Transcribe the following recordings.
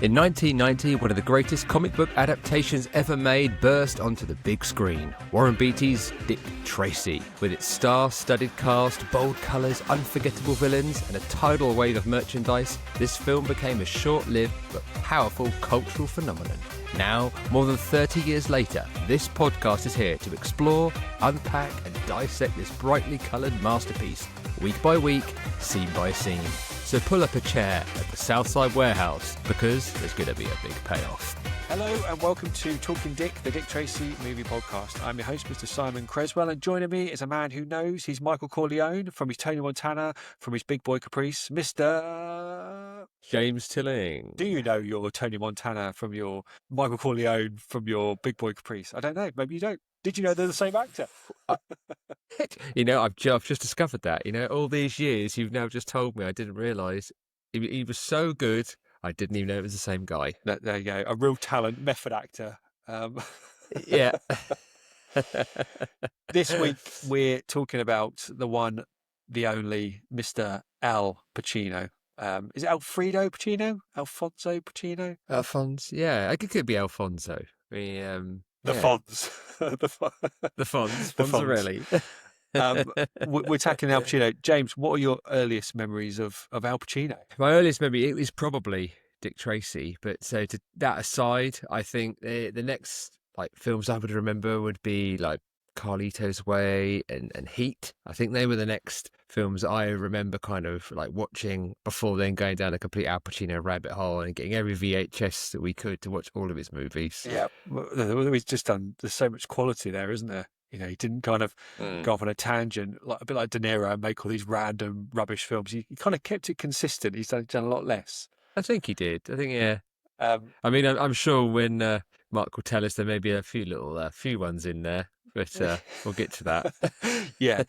In 1990, one of the greatest comic book adaptations ever made burst onto the big screen. Warren Beatty's Dick Tracy. With its star-studded cast, bold colours, unforgettable villains, and a tidal wave of merchandise, this film became a short-lived but powerful cultural phenomenon. Now, more than 30 years later, this podcast is here to explore, unpack, and dissect this brightly coloured masterpiece, week by week, scene by scene. So pull up a chair at the Southside Warehouse, because there's going to be a big payoff. Hello and welcome to Talking Dick, the Dick Tracy movie podcast. I'm your host, Mr. Simon Creswell, and joining me is a man who knows he's Michael Corleone from his Tony Montana, from his Big Boy Caprice, Mr. James Tilling. Do you know your Tony Montana from your Michael Corleone from your Big Boy Caprice? I don't know. Maybe you don't. Did you know they're the same actor? I've just discovered that. All these years, you've now just told me. I didn't realise. He was so good, I didn't even know it was the same guy. There you go. A real talent, method actor. Yeah. This week, we're talking about the one, the only, Mr. Al Pacino. Is it Alfredo Pacino? Alfonso Pacino? Yeah. I think it could be Alfonso. The Fonz. The Fonz. We're tackling Al Pacino. James, what are your earliest memories of Al Pacino? My earliest memory, it was probably Dick Tracy. But so to that aside, I think the next films I would remember would be like Carlito's Way and Heat. I think they were the next films I remember kind of watching before then going down a complete Al Pacino rabbit hole and getting every VHS that we could to watch all of his movies. Yeah, he's just done. There's so much quality there, isn't there? He didn't kind of go off on a tangent, a bit like De Niro, and make all these random rubbish films. He kind of kept it consistent. He's done a lot less. I think he did. I think, yeah. I'm sure when Mark will tell us there may be a few ones in there, but we'll get to that. Yeah.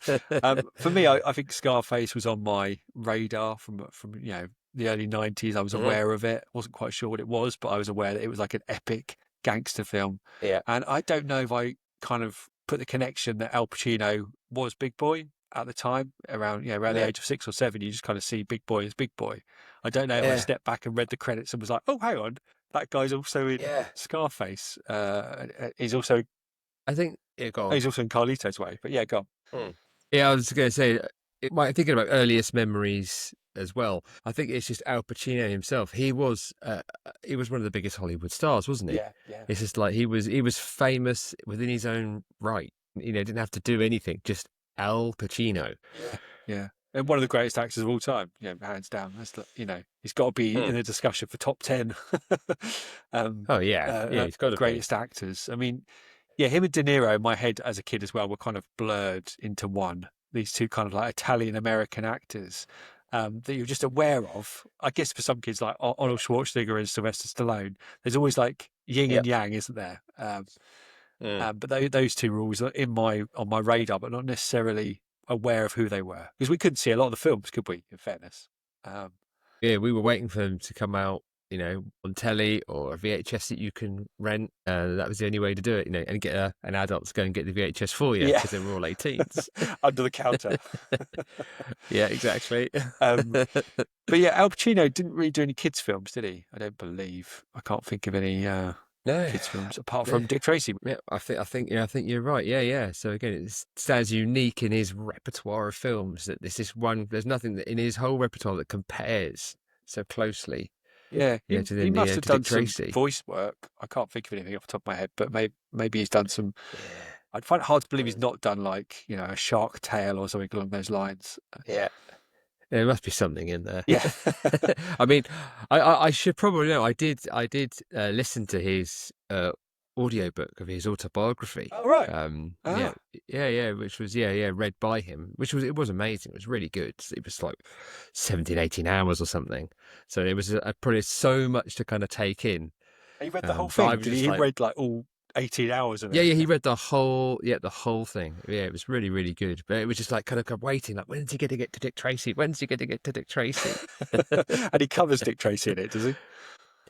For me, I think Scarface was on my radar from the early 90s. I was aware of it. Wasn't quite sure what it was, but I was aware that it was like an epic gangster film. Yeah. And I don't know if I kind of put the connection that Al Pacino was Big Boy at the time, around the age of 6 or 7. You just kind of see Big Boy as Big Boy. I don't know if I stepped back and read the credits and was like, oh, hang on, that guy's also in Scarface. He's also, I think, go on. He's also in Carlito's Way. But yeah, go on. Yeah, I was going to say, thinking about earliest memories as well. I think it's just Al Pacino himself. He was one of the biggest Hollywood stars, wasn't he? Yeah, yeah. It's just he was famous within his own right. Didn't have to do anything. Just Al Pacino. Yeah. And one of the greatest actors of all time, hands down. That's he's got to be in a discussion for top 10. He's got to greatest actors. I mean, yeah, him and De Niro in my head as a kid as well were kind of blurred into one. These two kind of Italian American actors that you're just aware of. I guess for some kids like Arnold Schwarzenegger and Sylvester Stallone, there's always yin and yang, isn't there? But those two were always on my radar, but not necessarily aware of who they were, because we couldn't see a lot of the films, could we? In fairness, we were waiting for them to come out, on telly or a VHS that you can rent. That was the only way to do it, and get an adult to go and get the VHS for you, because they were all 18s under the counter. Yeah, exactly. But yeah, Al Pacino didn't really do any kids films, did he? I don't believe. I can't think of any kids films apart from Dick Tracy. Yeah, I think you're right. Yeah. So again, it stands unique in his repertoire of films that this is one. There's nothing that in his whole repertoire that compares so closely. Yeah, he must have done some Tracy voice work. I can't think of anything off the top of my head, but maybe he's done some. I'd find it hard to believe he's not done a Shark Tale or something along those lines. Yeah. There must be something in there. Yeah. I mean, I should probably know. I did listen to his audiobook of his autobiography. Oh, right. Yeah, which was read by him, it was amazing. It was really good. It was 17, 18 hours or something. So it was probably so much to kind of take in. He read the whole thing. Did he read all 18 hours of it? Yeah, he read the whole thing. Yeah, it was really, really good. But it was just kind of waiting, when's he going to get to Dick Tracy? When's he going to get to Dick Tracy? And he covers Dick Tracy in it, does he?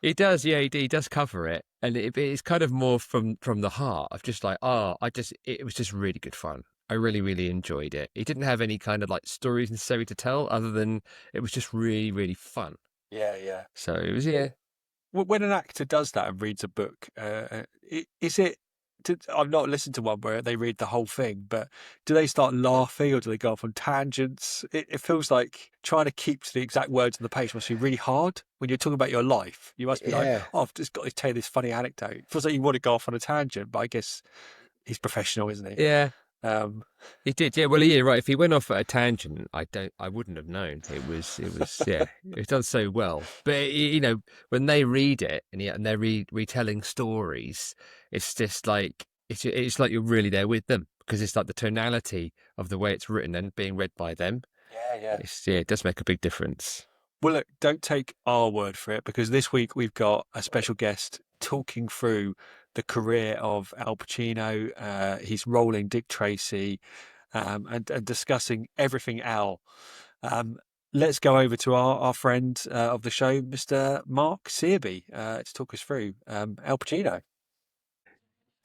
He does, yeah, he does cover it, and it's kind of more from the heart of just it was just really good fun. I really, really enjoyed it. He didn't have any kind of stories necessary to tell, other than it was just really, really fun. Yeah. So it was, yeah. when an actor does that and reads a book, is it? I've not listened to one where they read the whole thing, but do they start laughing or do they go off on tangents? It feels like trying to keep to the exact words on the page must be really hard when you're talking about your life. You must be like, oh, I've just got to tell you this funny anecdote. It feels like you want to go off on a tangent, but I guess he's professional, isn't he? Yeah. He did, yeah. Well, yeah, right. If he went off at a tangent, I wouldn't have known. It was, yeah. It done so well. But when they read it and they're retelling stories, it's just like it's like you're really there with them because it's like the tonality of the way it's written and being read by them. Yeah. It does make a big difference. Well, look, don't take our word for it because this week we've got a special guest talking through the career of Al Pacino, his role in Dick Tracy, and discussing everything Al. Let's go over to our friend of the show, Mr. Mark Searby, to talk us through Al Pacino.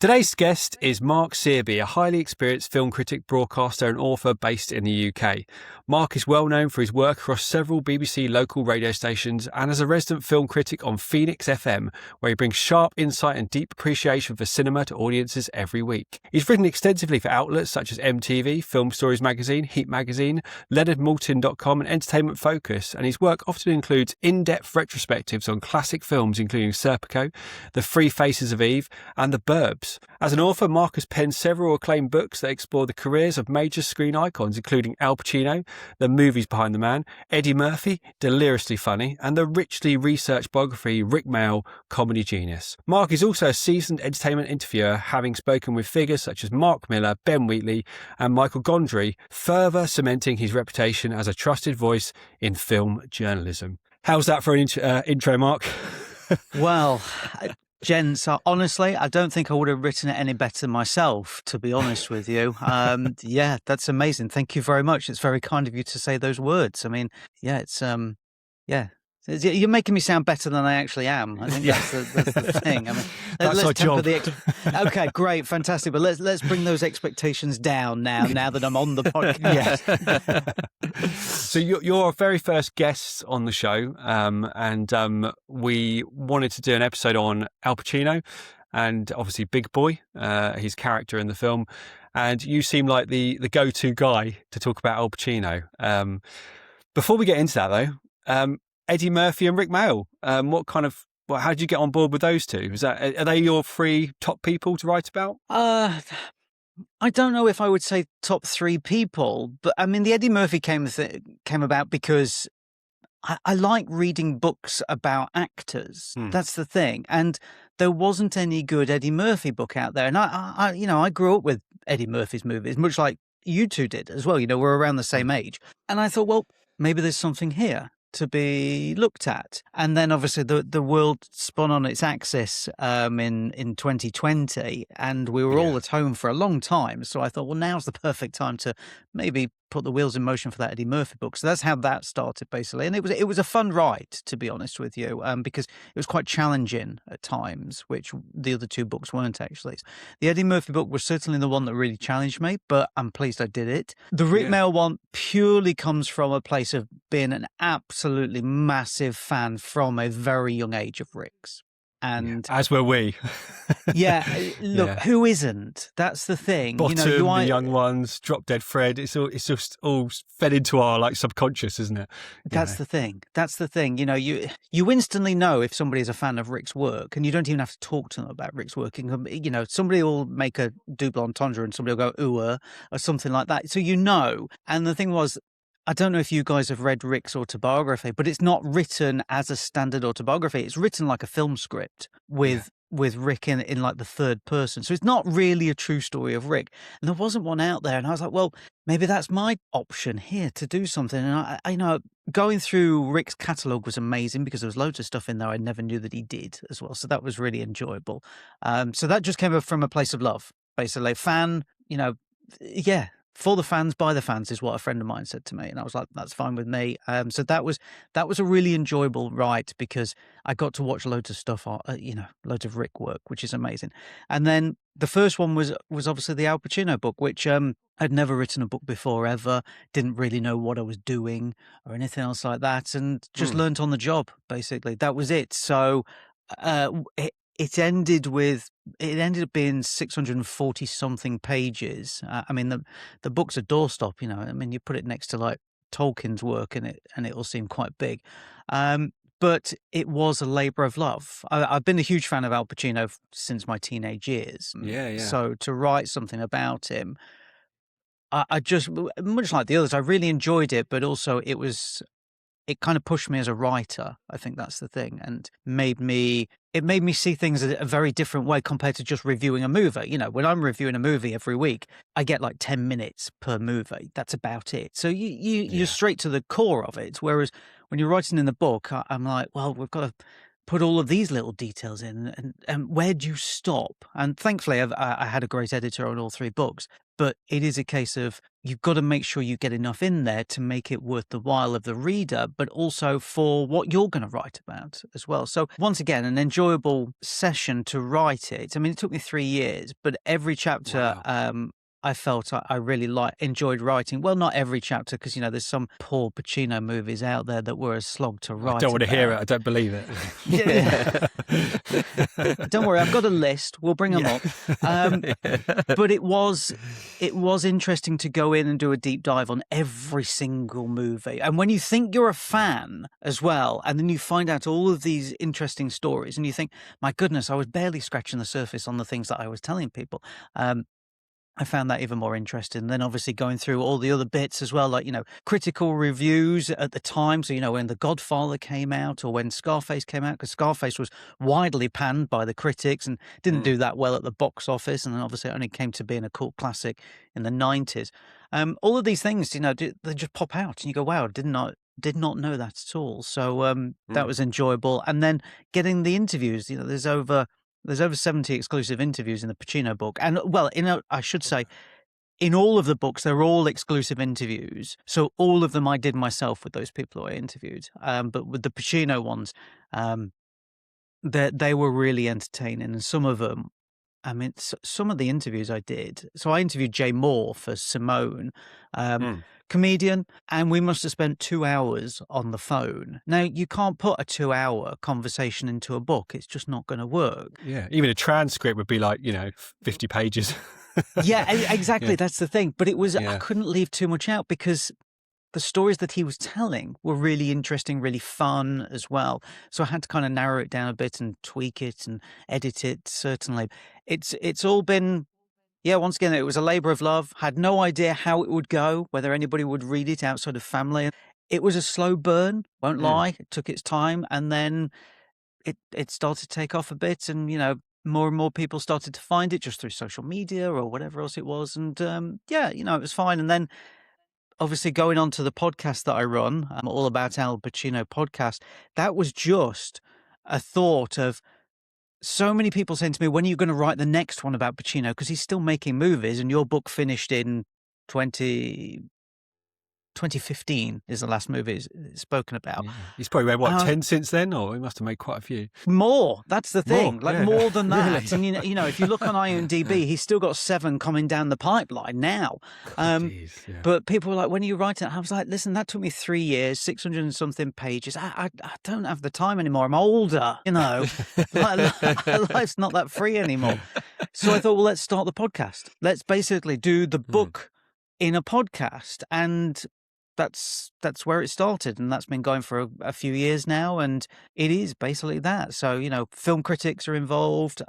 Today's guest is Mark Searby, a highly experienced film critic, broadcaster and author based in the UK. Mark is well known for his work across several BBC local radio stations and as a resident film critic on Phoenix FM, where he brings sharp insight and deep appreciation for cinema to audiences every week. He's written extensively for outlets such as MTV, Film Stories Magazine, Heat Magazine, LeonardMaltin.com and Entertainment Focus, and his work often includes in-depth retrospectives on classic films including Serpico, The Three Faces of Eve and The Burbs. As an author, Mark has penned several acclaimed books that explore the careers of major screen icons, including Al Pacino, the movies behind the man, Eddie Murphy, deliriously funny, and the richly researched biography Rick Mayall, comedy genius. Mark is also a seasoned entertainment interviewer, having spoken with figures such as Mark Miller, Ben Wheatley, and Michael Gondry, further cementing his reputation as a trusted voice in film journalism. How's that for an intro, Mark? Well, gents, honestly, I don't think I would have written it any better myself, to be honest with you. Yeah, that's amazing. Thank you very much. It's very kind of you to say those words. I mean, yeah, it's, yeah. You're making me sound better than I actually am. I think that's the thing. I mean, that's our job. Okay, great, fantastic. But let's bring those expectations down now that I'm on the podcast. Yes. So you're our very first guest on the show, and we wanted to do an episode on Al Pacino and obviously Big Boy, his character in the film. And you seem like the go-to guy to talk about Al Pacino. Before we get into that, though, Eddie Murphy and Rick Mayall. How did you get on board with those two? Are they your three top people to write about? I don't know if I would say top three people, but I mean the Eddie Murphy came about because I like reading books about actors. That's the thing, and there wasn't any good Eddie Murphy book out there. And I grew up with Eddie Murphy's movies, much like you two did as well. We're around the same age, and I thought, well, maybe there's something here to be looked at. And then obviously the world spun on its axis in 2020, and we were all at home for a long time. So I thought, well, now's the perfect time to maybe put the wheels in motion for that Eddie Murphy book. So that's how that started, basically. And it was a fun ride, to be honest with you, because it was quite challenging at times, which the other two books weren't actually. The Eddie Murphy book was certainly the one that really challenged me, but I'm pleased I did it. The Rick Mayall one purely comes from a place of being an absolutely massive fan from a very young age of Rick's. And as were we. Look, who isn't? That's the thing. Bottom, the young ones, Drop Dead Fred. It's just all fed into our subconscious, isn't it? That's the thing. That's the thing. You instantly know if somebody is a fan of Rick's work, and you don't even have to talk to them about Rick's work. Somebody will make a double entendre and somebody will go ooh or something like that. So And the thing was, I don't know if you guys have read Rick's autobiography, but it's not written as a standard autobiography. It's written like a film script with Rick in like the third person. So it's not really a true story of Rick. And there wasn't one out there. And I was like, well, maybe that's my option here to do something. And I going through Rick's catalogue was amazing because there was loads of stuff in there I never knew that he did as well. So that was really enjoyable. So that just came from a place of love, basically. Fan, for the fans, by the fans is what a friend of mine said to me. And I was like, that's fine with me. So that was a really enjoyable ride because I got to watch loads of stuff, loads of Rick work, which is amazing. And then the first one was obviously the Al Pacino book, which I'd never written a book before ever, didn't really know what I was doing or anything else like that. And just learnt on the job, basically. That was it. So It ended up being 640 something pages. I mean, the book's a doorstop, you know. I mean, you put it next to like Tolkien's work and it will seem quite big. But it was a labor of love. I've been a huge fan of Al Pacino since my teenage years. Yeah. So to write something about him, I just, much like the others, I really enjoyed it, but also it kind of pushed me as a writer. I think that's the thing, and made me see things a very different way compared to just reviewing a movie. You know, when I'm reviewing a movie every week, I get like 10 minutes per movie. That's about it. So you're straight to the core of it. Whereas when you're writing in the book, I'm like, well, we've got to put all of these little details in, and where do you stop? And thankfully, I had a great editor on all 3 books. But it is a case of you've got to make sure you get enough in there to make it worth the while of the reader, but also for what you're going to write about as well. So once again, an enjoyable session to write it. I mean, it took me 3 years, but every chapter, I felt I really enjoyed writing. Well, not every chapter, because, you know, there's some poor Pacino movies out there that were a slog to write. I don't want to hear it. I don't believe it. Don't worry, I've got a list. We'll bring them up. But it was interesting to go in and do a deep dive on every single movie. And when you think you're a fan as well, and then you find out all of these interesting stories, and you think, my goodness, I was barely scratching the surface on the things that I was telling people. I found that even more interesting. And then obviously going through all the other bits as well, like, you know, critical reviews at the time. So, you know, when The Godfather came out or when Scarface came out, because Scarface was widely panned by the critics and didn't do that well at the box office. And then obviously it only came to being a cult classic in the 90s. All of these things, you know, they just pop out and you go, wow, did not know that at all. So that was enjoyable. And then getting the interviews, you know, there's over 70 exclusive interviews in the Pacino book. And, well, I should say, in all of the books, they're all exclusive interviews. So all of them I did myself with those people who I interviewed. But with the Pacino ones, they were really entertaining. And some of them, I mean, some of the interviews I did. So I interviewed Jay Moore for Simone, comedian, and we must have spent 2 hours on the phone. Now, you can't put a 2-hour conversation into a book. It's just not going to work. Yeah, even a transcript would be like, you know, 50 pages. Yeah, exactly. That's the thing. But it was, I couldn't leave too much out because the stories that he was telling were really interesting, really fun as well. So I had to kind of narrow it down a bit and tweak it and edit it, certainly. It's all been, once again, it was a labor of love. Had no idea how it would go, whether anybody would read it outside of family. It was a slow burn, won't lie. It took its time. And then it started to take off a bit. And, you know, more and more people started to find it just through social media or whatever else it was. And, you know, it was fine. And then obviously going on to the podcast that I run, All About Al Pacino podcast, that was just a thought of so many people saying to me, when are you going to write the next one about Pacino? Because he's still making movies and your book finished in 2015 is the last movie it's spoken about. Yeah. He's probably made, 10 since then? Or he must have made quite a few. More. That's the thing. More than that. Really? And, you know, if you look on IMDb, he's still got 7 coming down the pipeline now. But people were like, when are you writing it? I was like, listen, that took me 3 years, 600 and something pages. I don't have the time anymore. I'm older, you know. Life's not that free anymore. So I thought, well, let's start the podcast. Let's basically do the book in a podcast. And that's where it started, and that's been going for a few years now, and it is basically that. So, you know, film critics are involved,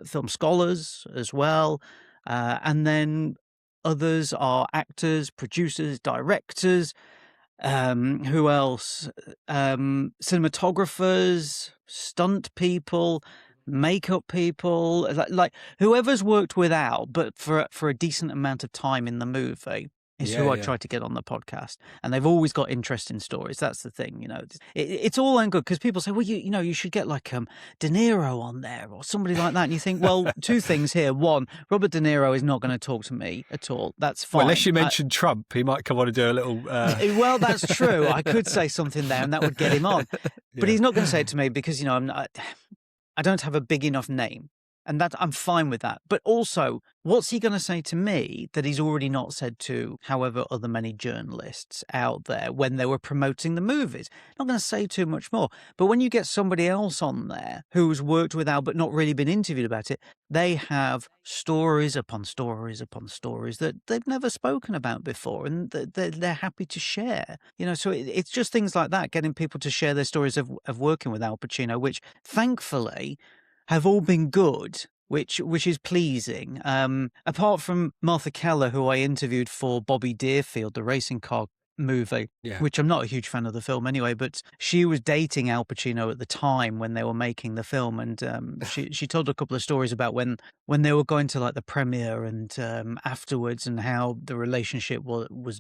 film scholars as well, and then others are actors, producers, directors, who else? Cinematographers, stunt people, makeup people, like whoever's worked with Al, but for a decent amount of time in the movie. Is who I try to get on the podcast. And they've always got interesting stories. That's the thing, you know. It's all good because people say, well, you should get like De Niro on there or somebody like that. And you think, well, 2 things here. One, Robert De Niro is not going to talk to me at all. That's fine. Well, unless you mention Trump, he might come on and do a little... Well, that's true. I could say something there and that would get him on. But he's not going to say it to me because, you know, I don't have a big enough name. And that I'm fine with that. But also, what's he going to say to me that he's already not said to however other many journalists out there when they were promoting the movies? Not going to say too much more. But when you get somebody else on there who's worked with Al but not really been interviewed about it, they have stories upon stories upon stories that they've never spoken about before, and they're happy to share. So it's just things like that, getting people to share their stories of working with Al Pacino, which thankfully have all been good, which is pleasing. Apart from Martha Keller, who I interviewed for Bobby Deerfield, the racing car movie, which I'm not a huge fan of the film anyway, but she was dating Al Pacino at the time when they were making the film, and she told a couple of stories about when they were going to like the premiere and afterwards, and how the relationship was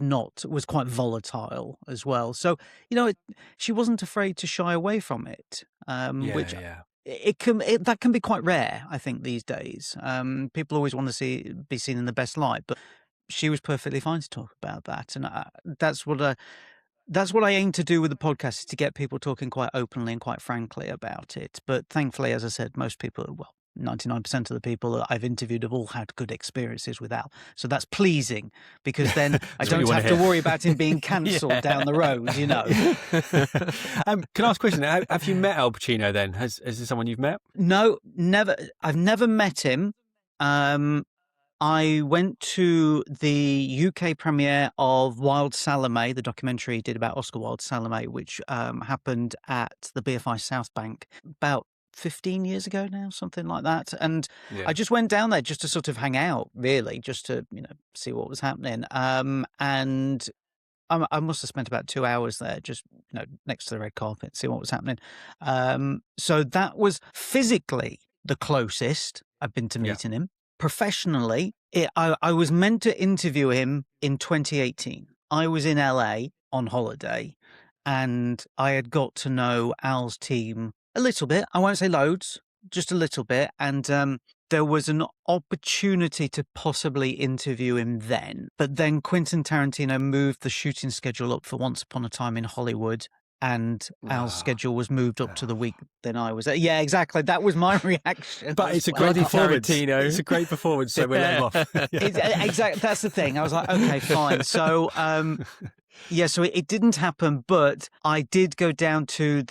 quite volatile as well. So she wasn't afraid to shy away from it, which. That can be quite rare, I think, these days. People always want to be seen in the best light, but she was perfectly fine to talk about that, and that's what I aim to do with the podcast, is to get people talking quite openly and quite frankly about it. But thankfully, as I said, most people, 99% of the people that I've interviewed have all had good experiences with Al. So that's pleasing, because then I don't have to worry about him being cancelled down the road, Can I ask a question? Have you met Al Pacino then? Is this someone you've met? No, never. I've never met him. I went to the UK premiere of Wild Salome, the documentary he did about Oscar Wilde Salome, which happened at the BFI South Bank about 15 years ago now, something like that. And I just went down there just to sort of hang out, really, just to, see what was happening. And I must have spent about 2 hours there, just, next to the red carpet, see what was happening. So that was physically the closest I've been to meeting him. Professionally, I was meant to interview him in 2018. I was in LA on holiday, and I had got to know Al's team a little bit. I won't say loads, just a little bit. And there was an opportunity to possibly interview him then. But then Quentin Tarantino moved the shooting schedule up for Once Upon a Time in Hollywood, and Al's schedule was moved up to the week then I was at. Yeah, exactly. That was my reaction. But it's a great performance. It's a great performance, so we'll let him off. Exactly. That's the thing. I was like, okay, fine. So, so it didn't happen, but I did go down to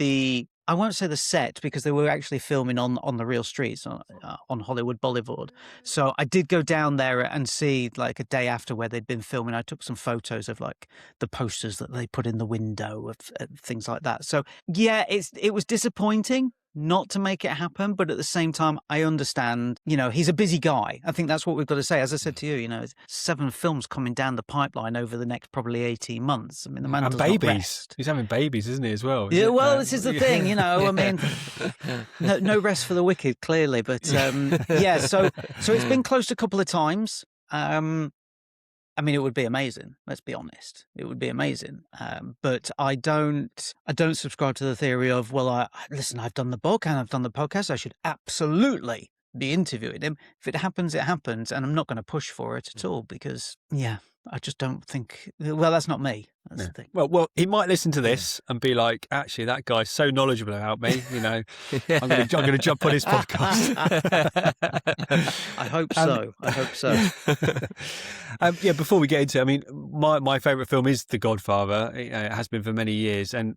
I won't say the set, because they were actually filming on the real streets on Hollywood Boulevard. So I did go down there and see, like, a day after where they'd been filming. I took some photos of like the posters that they put in the window of things like that. So yeah, it was disappointing not to make it happen, but at the same time, I understand, he's a busy guy. I think that's what we've got to say. As I said to you, 7 films coming down the pipipeline over the next probably 18 months. I mean, the man does not rest. He's having babies, isn't he, as well? Yeah, well, this is the thing, I mean, no rest for the wicked, clearly. But so it's been close a couple of times. I mean, it would be amazing. Let's be honest. It would be amazing. But I don't subscribe to the theory of, well, listen, I've done the book and I've done the podcast. I should absolutely be interviewing him. If it happens, it happens. And I'm not going to push for it at all, because, I just don't think, well, that's not me. That's the thing. Well, he might listen to this and be like, actually, that guy's so knowledgeable about me, I'm going to jump on his podcast. I hope so. I hope so. Before we get into it, I mean, my favourite film is The Godfather. It has been for many years. And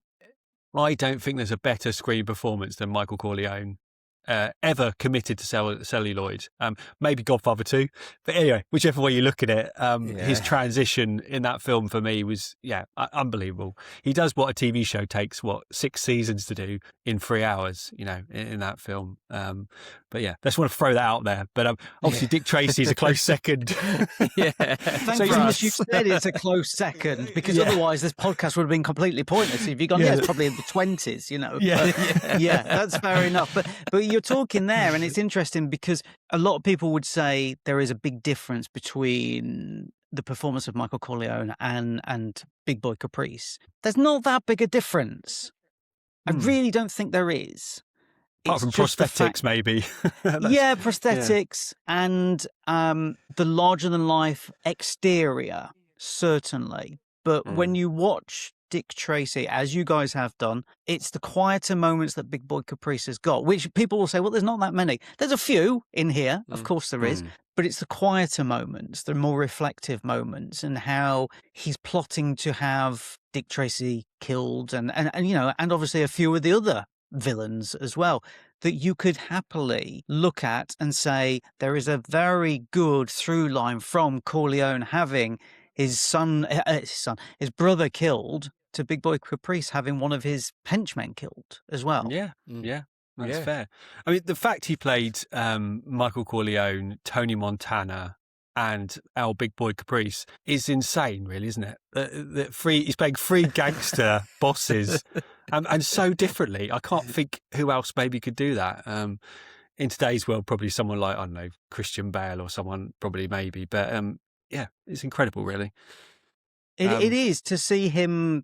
I don't think there's a better screen performance than Michael Corleone ever committed to celluloid. Maybe Godfather 2, but anyway, whichever way you look at it, his transition in that film for me was unbelievable. He does what a TV show takes 6 seasons to do in 3 hours, in that film. But yeah, just want to throw that out there. But obviously Dick Tracy is a close second. Thank goodness you said it's a close second, because otherwise this podcast would have been completely pointless. If you'd gone, it's probably in the 20s, that's fair enough. But you're talking there, and it's interesting because a lot of people would say there is a big difference between the performance of Michael Corleone and Big Boy Caprice. There's not that big a difference. I really don't think there is. Apart from prosthetics, maybe. Prosthetics and the larger-than-life exterior, certainly. But when you watch Dick Tracy, as you guys have done, it's the quieter moments that Big Boy Caprice has got, which people will say, well, there's not that many. There's a few in here, of course there is, but it's the quieter moments, the more reflective moments, and how he's plotting to have Dick Tracy killed, and obviously a few of the other villains as well, that you could happily look at and say there is a very good through line from Corleone having his brother killed to Big Boy Caprice having one of his henchmen killed as well. Yeah, that's fair. I mean, the fact he played Michael Corleone, Tony Montana, and our Big Boy Caprice is insane, really, isn't it? He's playing three gangster bosses, and so differently. I can't think who else maybe could do that. In today's world, probably someone like, I don't know, Christian Bale or someone, probably maybe. But yeah, it's incredible, really. It is to see him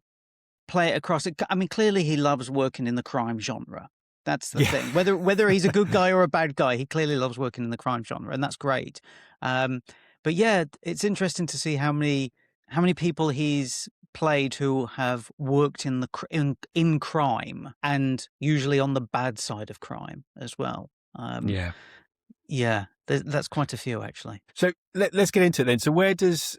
play it across. I mean, clearly he loves working in the crime genre. That's the thing. Whether he's a good guy or a bad guy, he clearly loves working in the crime genre, and that's great. But yeah, it's interesting to see how many people he's played who have worked in crime, and usually on the bad side of crime as well. That's quite a few, actually. So let's get into it then. So where does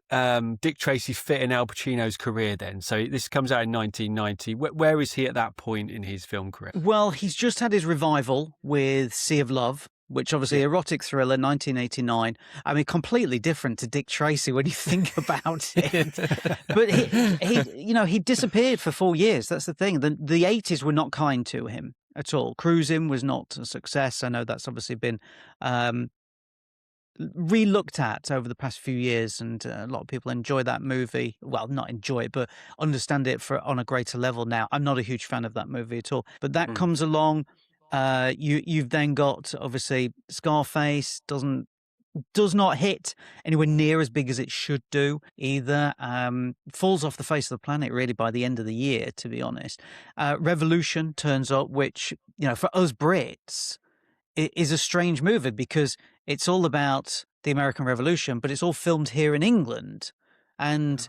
Dick Tracy fit in Al Pacino's career then? So this comes out in 1990. Where is he at that point in his film career? Well, he's just had his revival with Sea of Love, which obviously erotic thriller, 1989. I mean, completely different to Dick Tracy when you think about it. But he disappeared for 4 years. That's the thing. The 80s were not kind to him at all. Cruising was not a success. I know that's obviously been re-looked at over the past few years, and a lot of people enjoy that movie. Well, not enjoy it, but understand it on a greater level now. I'm not a huge fan of that movie at all. But that comes along. You've then got, obviously, Scarface does not hit anywhere near as big as it should do either. Falls off the face of the planet really by the end of the year, to be honest. Revolution turns up, which, for us Brits, it is a strange movie because it's all about the American Revolution, but it's all filmed here in England. And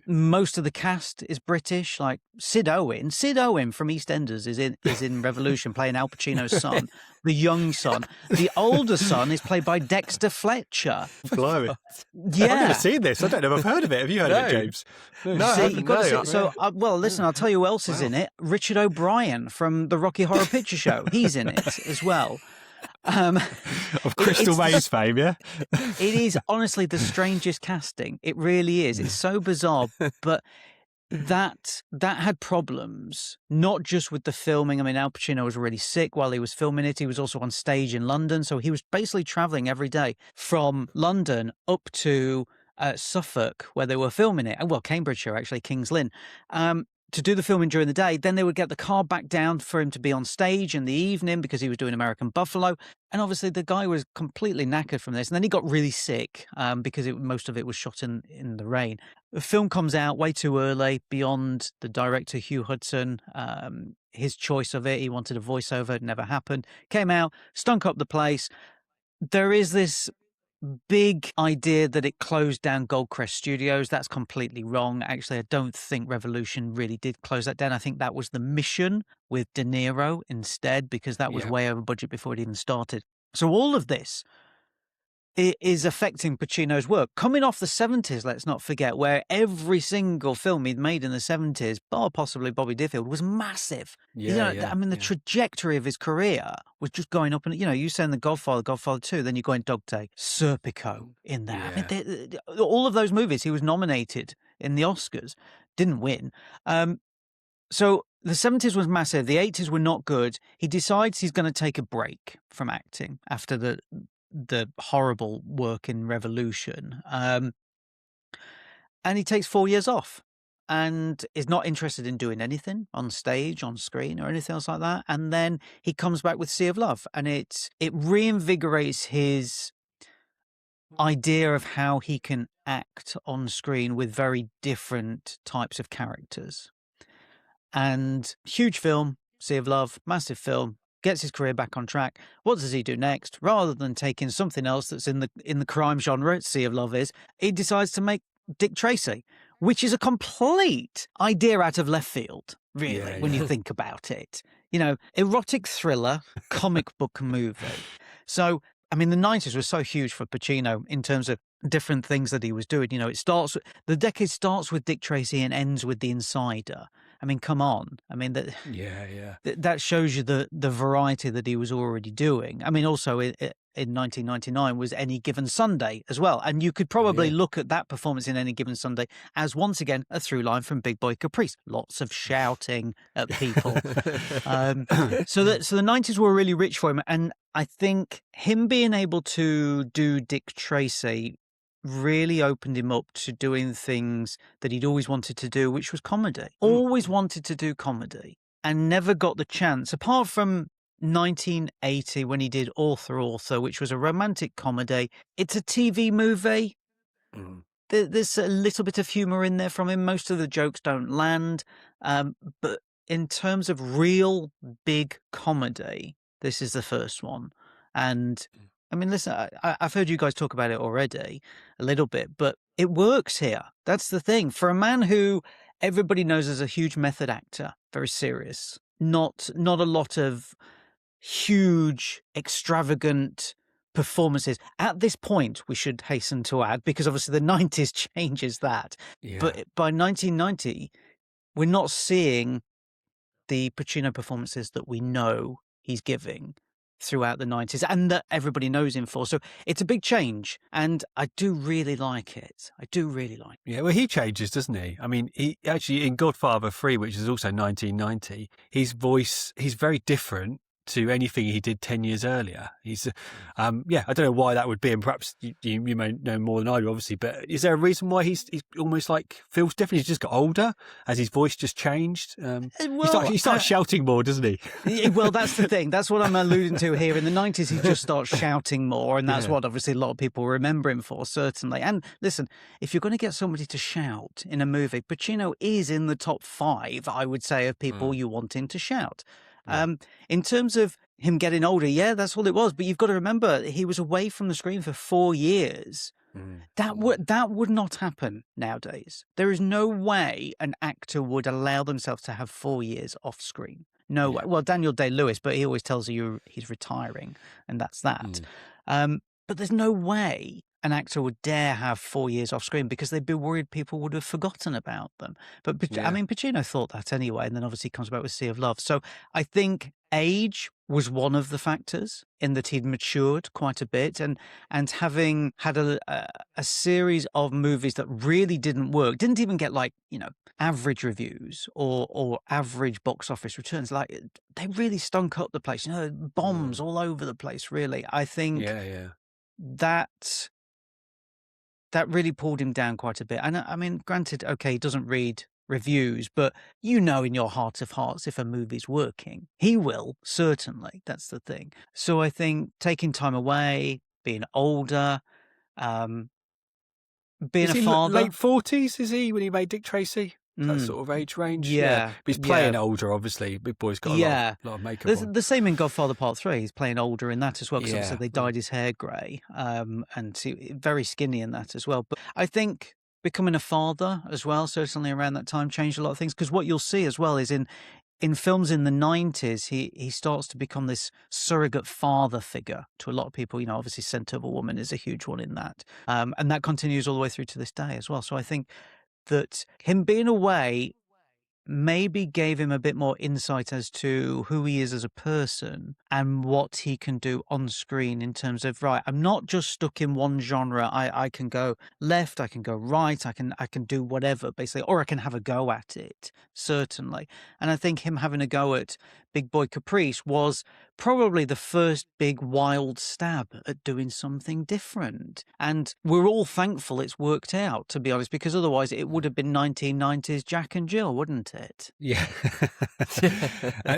most of the cast is British, like Sid Owen. Sid Owen from EastEnders is in Revolution, playing Al Pacino's son, the young son. The older son is played by Dexter Fletcher. Blimey. Yeah. I've never seen this. I don't know if I've heard of it. Have you heard of it, James? Well, listen, I'll tell you who else is in it. Richard O'Brien from the Rocky Horror Picture Show. He's in it as well. Of Crystal Maze fame, yeah? It is honestly the strangest casting. It really is. It's so bizarre, but that had problems, not just with the filming. I mean, Al Pacino was really sick while he was filming it. He was also on stage in London, so he was basically traveling every day from London up to Suffolk, where they were filming it. Well, Cambridgeshire, actually, King's Lynn. To do the filming during the day, then they would get the car back down for him to be on stage in the evening because he was doing American Buffalo. And obviously the guy was completely knackered from this. And then he got really sick because most of it was shot in the rain. The film comes out way too early, beyond the director, Hugh Hudson, his choice of it. He wanted a voiceover. It never happened. Came out, stunk up the place. There is this big idea that it closed down Goldcrest Studios. That's completely wrong. Actually, I don't think Revolution really did close that down. I think that was the mission with De Niro instead, because that was way over budget before it even started. So all of this is affecting Pacino's work. Coming off the 70s, let's not forget, where every single film he'd made in the 70s, bar possibly Bobby Deerfield, was massive. The trajectory of his career was just going up. And, you saying The Godfather, Godfather 2, then you're going Dog Day, Serpico in there. Yeah. I mean, all of those movies, he was nominated in the Oscars, didn't win. So the 70s was massive. The 80s were not good. He decides he's going to take a break from acting after the horrible work in Revolution. And he takes 4 years off and is not interested in doing anything on stage, on screen, or anything else like that. And then he comes back with Sea of Love, and it reinvigorates his idea of how he can act on screen with very different types of characters. And huge film, Sea of Love, massive film. Gets his career back on track. What does he do next? Rather than taking something else that's in the crime genre, Sea of Love is, he decides to make Dick Tracy, which is a complete idea out of left field, really, Yeah, when you yeah. think about it. You know, erotic thriller, comic book movie. So, I mean, the 90s was so huge for Pacino in terms of different things that he was doing. You know, the decade starts with Dick Tracy and ends with The Insider. I mean, come on. I mean, Yeah. that shows you the variety that he was already doing. I mean, also in 1999 was Any Given Sunday as well. And you could probably look at that performance in Any Given Sunday as, once again, a through line from Big Boy Caprice. Lots of shouting at people. So the 90s were really rich for him. And I think him being able to do Dick Tracy really opened him up to doing things that he'd always wanted to do, which was comedy. Always wanted to do comedy and never got the chance, apart from 1980 when he did Author, which was a romantic comedy. It's a TV movie. There's a little bit of humor in there from him. Most of the jokes don't land. But in terms of real big comedy, this is the first one. And I mean, listen, I've heard you guys talk about it already a little bit, but it works here. That's the thing. For a man who everybody knows as a huge method actor, very serious, not a lot of huge, extravagant performances. At this point, we should hasten to add, because obviously the 90s changes that. Yeah. But by 1990, we're not seeing the Pacino performances that we know he's giving throughout the 90s and that everybody knows him for. So it's a big change, and I do really like it. Yeah, well, he changes, doesn't he? I mean, he actually, in Godfather 3, which is also 1990, his voice, he's very different to anything he did 10 years earlier. He's, I don't know why that would be, and perhaps you may know more than I do, obviously, but is there a reason why he's almost like feels different? He's just got older as his voice just changed. He starts shouting more, doesn't he? Well, that's the thing. That's what I'm alluding to here. In the 90s, he just starts shouting more, and that's what obviously a lot of people remember him for, certainly. And listen, if you're going to get somebody to shout in a movie, Pacino is in the top 5, I would say, of people you want him to shout. In terms of him getting older, that's all it was. But you've got to remember, he was away from the screen for 4 years. That would not happen nowadays. There is no way an actor would allow themselves to have 4 years off screen. No way. Well, Daniel Day-Lewis, but he always tells you he's retiring, and that's that. But there's no way an actor would dare have 4 years off screen, because they'd be worried people would have forgotten about them. But I mean, Pacino thought that anyway, and then obviously comes back with Sea of Love. So I think age was one of the factors in that he'd matured quite a bit, and having had a series of movies that really didn't work, didn't even get average reviews or average box office returns. Like, they really stunk up the place. Bombs all over the place. Really, I think that really pulled him down quite a bit. And I mean, granted, okay, he doesn't read reviews, but in your heart of hearts, if a movie's working, he will, certainly. That's the thing. So I think taking time away, being older, being is a he father. late 40s, is he, when he made Dick Tracy? That sort of age range? Yeah. But he's playing older, obviously. Big Boy's got a lot of makeup on. The same in Godfather Part 3. He's playing older in that as well, because obviously they dyed his hair grey, and very skinny in that as well. But I think becoming a father as well, certainly around that time, changed a lot of things, because what you'll see as well is in films in the 90s, he starts to become this surrogate father figure to a lot of people. Obviously Scent of a Woman is a huge one in that. And that continues all the way through to this day as well. So I think that him being away maybe gave him a bit more insight as to who he is as a person and what he can do on screen, in terms of, right, I'm not just stuck in one genre. I can go left, I can go right, I can do whatever, basically, or I can have a go at it, certainly. And I think him having a go at Big Boy Caprice was probably the first big wild stab at doing something different. And we're all thankful it's worked out, to be honest, because otherwise it would have been 1990s Jack and Jill, wouldn't it? Yeah.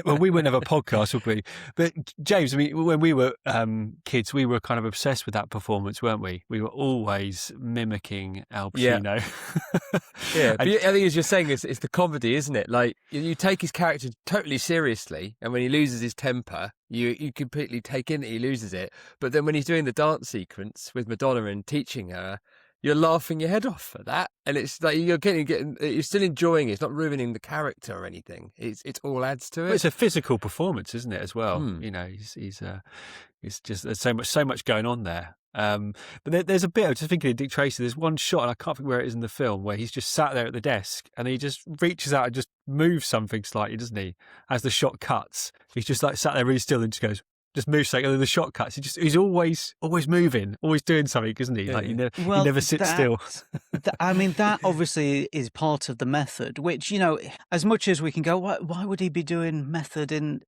Well, we wouldn't have a podcast, would we? But James, I mean, when we were kids, we were kind of obsessed with that performance, weren't we? We were always mimicking Al Pacino. But I think, as you're saying, it's the comedy, isn't it? Like, you take his character totally seriously, and when he loses his temper, you completely take in that he loses it. But then when he's doing the dance sequence with Madonna and teaching her, you're laughing your head off at that, and it's like you're you're still enjoying it. It's not ruining the character or anything. It's all adds to it. Well, it's a physical performance, isn't it? As well, Hmm. you know, it's just there's so much going on there. But there's a bit. I was just thinking of Dick Tracy. There's one shot, and I can't think where it is in the film, where he's just sat there at the desk, and he just reaches out and just moves something slightly, doesn't he? As the shot cuts, he's just like sat there really still and just goes. Just moves something, and then the shot cuts. He's always moving, always doing something, isn't he? Like he never sits still. I mean, that obviously is part of the method. Which, you know, as much as we can go, why would he be doing method in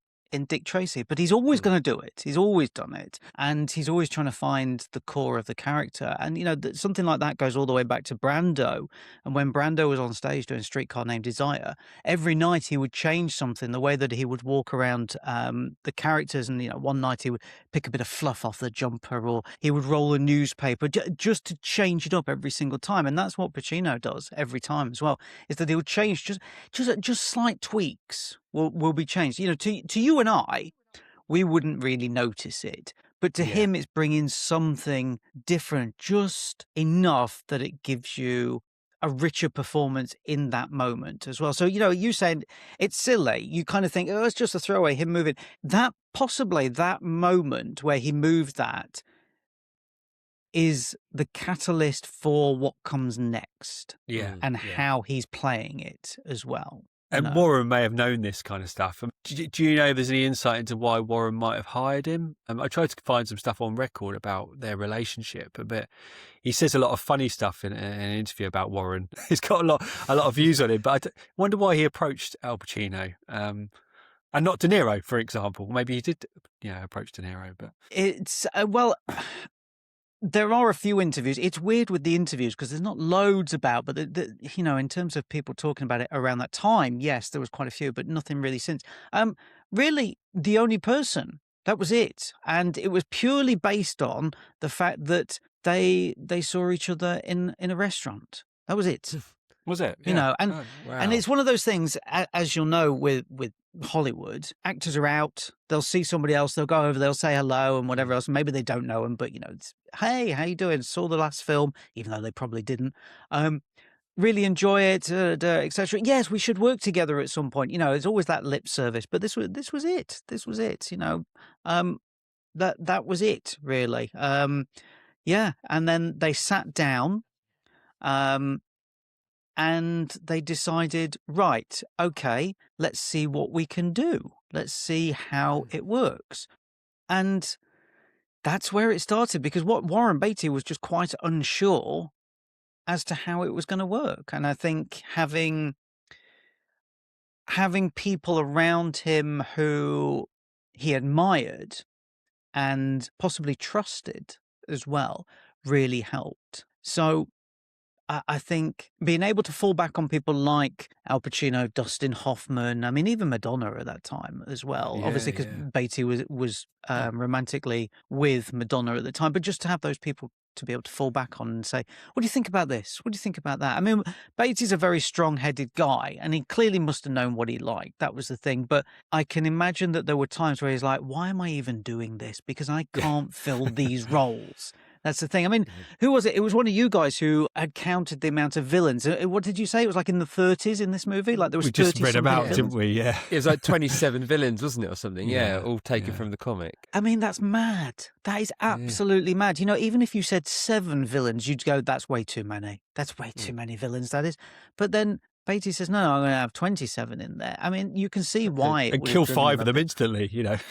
Dick Tracy? But he's always going to do it. He's always done it, and he's always trying to find the core of the character. And you know, something like that goes all the way back to Brando. And when Brando was on stage doing Streetcar Named Desire, every night he would change something, the way that he would walk around the characters. And you know, one night he would pick a bit of fluff off the jumper, or he would roll a newspaper just to change it up every single time. And that's what Pacino does every time as well. Is that he'll change just slight tweaks. Will be changed. You know, to you and I, we wouldn't really notice it. But to him, it's bringing something different, just enough that it gives you a richer performance in that moment as well. So, you know, you saying it's silly. You kind of think, oh, it's just a throwaway, him moving. Possibly that moment where he moved that is the catalyst for what comes next. Yeah. And how he's playing it as well. And Warren may have known this kind of stuff. Do you know if there's any insight into why Warren might have hired him? I tried to find some stuff on record about their relationship, but he says a lot of funny stuff in an interview about Warren. He's got a lot of views on him, but I wonder why he approached Al Pacino and not De Niro, for example. Maybe he did, approach De Niro, but it's there are a few interviews. It's weird with the interviews because there's not loads about, but in terms of people talking about it around that time, yes, there was quite a few, but nothing really since. Really, the only person, that was it, and it was purely based on the fact that they saw each other in a restaurant. That was it. Was it? Yeah. And it's one of those things, as you'll know, with Hollywood, actors are out, they'll see somebody else, they'll go over, they'll say hello and whatever else. Maybe they don't know them, but it's, hey, how you doing? Saw the last film, even though they probably didn't. Really enjoy it, etc. Yes, we should work together at some point. It's always that lip service, but this was it. This was it. That was it, really. And then they sat down. And they decided, right, okay, let's see what we can do. Let's see how it works. And that's where it started, because what Warren Beatty was just quite unsure as to how it was going to work. And I think having people around him who he admired and possibly trusted as well really helped. So I think being able to fall back on people like Al Pacino, Dustin Hoffman, I mean, even Madonna at that time as well, obviously because Beatty was romantically with Madonna at the time, but just to have those people to be able to fall back on and say, what do you think about this? What do you think about that? I mean, Beatty's a very strong-headed guy, and he clearly must have known what he liked. That was the thing. But I can imagine that there were times where he's like, why am I even doing this? Because I can't fill these roles. That's the thing. I mean, who was it? It was one of you guys who had counted the amount of villains. What did you say? It was like in the 30s in this movie? Like there was 30 We just read about, didn't we? Yeah. It was like 27 villains, wasn't it, or something? Yeah, all taken from the comic. I mean, that's mad. That is absolutely mad. Even if you said 7 villains, you'd go, that's way too many. That's way too many villains, that is. But then Beatty says, no, I'm going to have 27 in there. I mean, you can see why. And kill 5 of them instantly,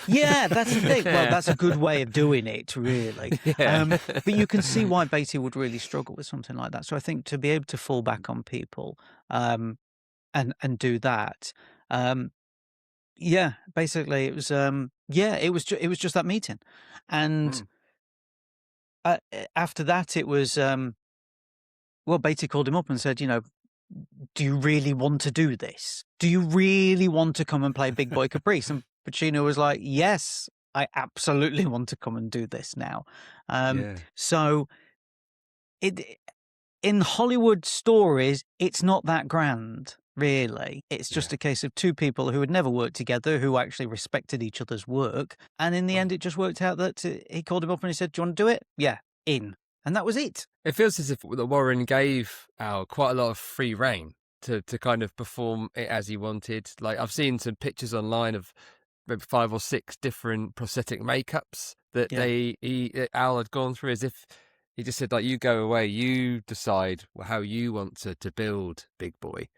Yeah, that's the thing. Well, that's a good way of doing it, really. But you can see why Beatty would really struggle with something like that. So I think to be able to fall back on people and do that, basically it was, it was just that meeting. And after that, it was, Beatty called him up and said, do you really want to do this? Do you really want to come and play Big Boy Caprice? And Pacino was like, yes, I absolutely want to come and do this now. So in Hollywood stories, it's not that grand, really. It's just a case of 2 people who had never worked together, who actually respected each other's work. And in the end, it just worked out that he called him up and he said, do you want to do it? Yeah, in. and that was it. It feels as if the Warren gave Al quite a lot of free reign to kind of perform it as he wanted. Like, I've seen some pictures online of maybe 5 or 6 different prosthetic makeups that Al had gone through, as if he just said, like, you go away, you decide how you want to build Big Boy.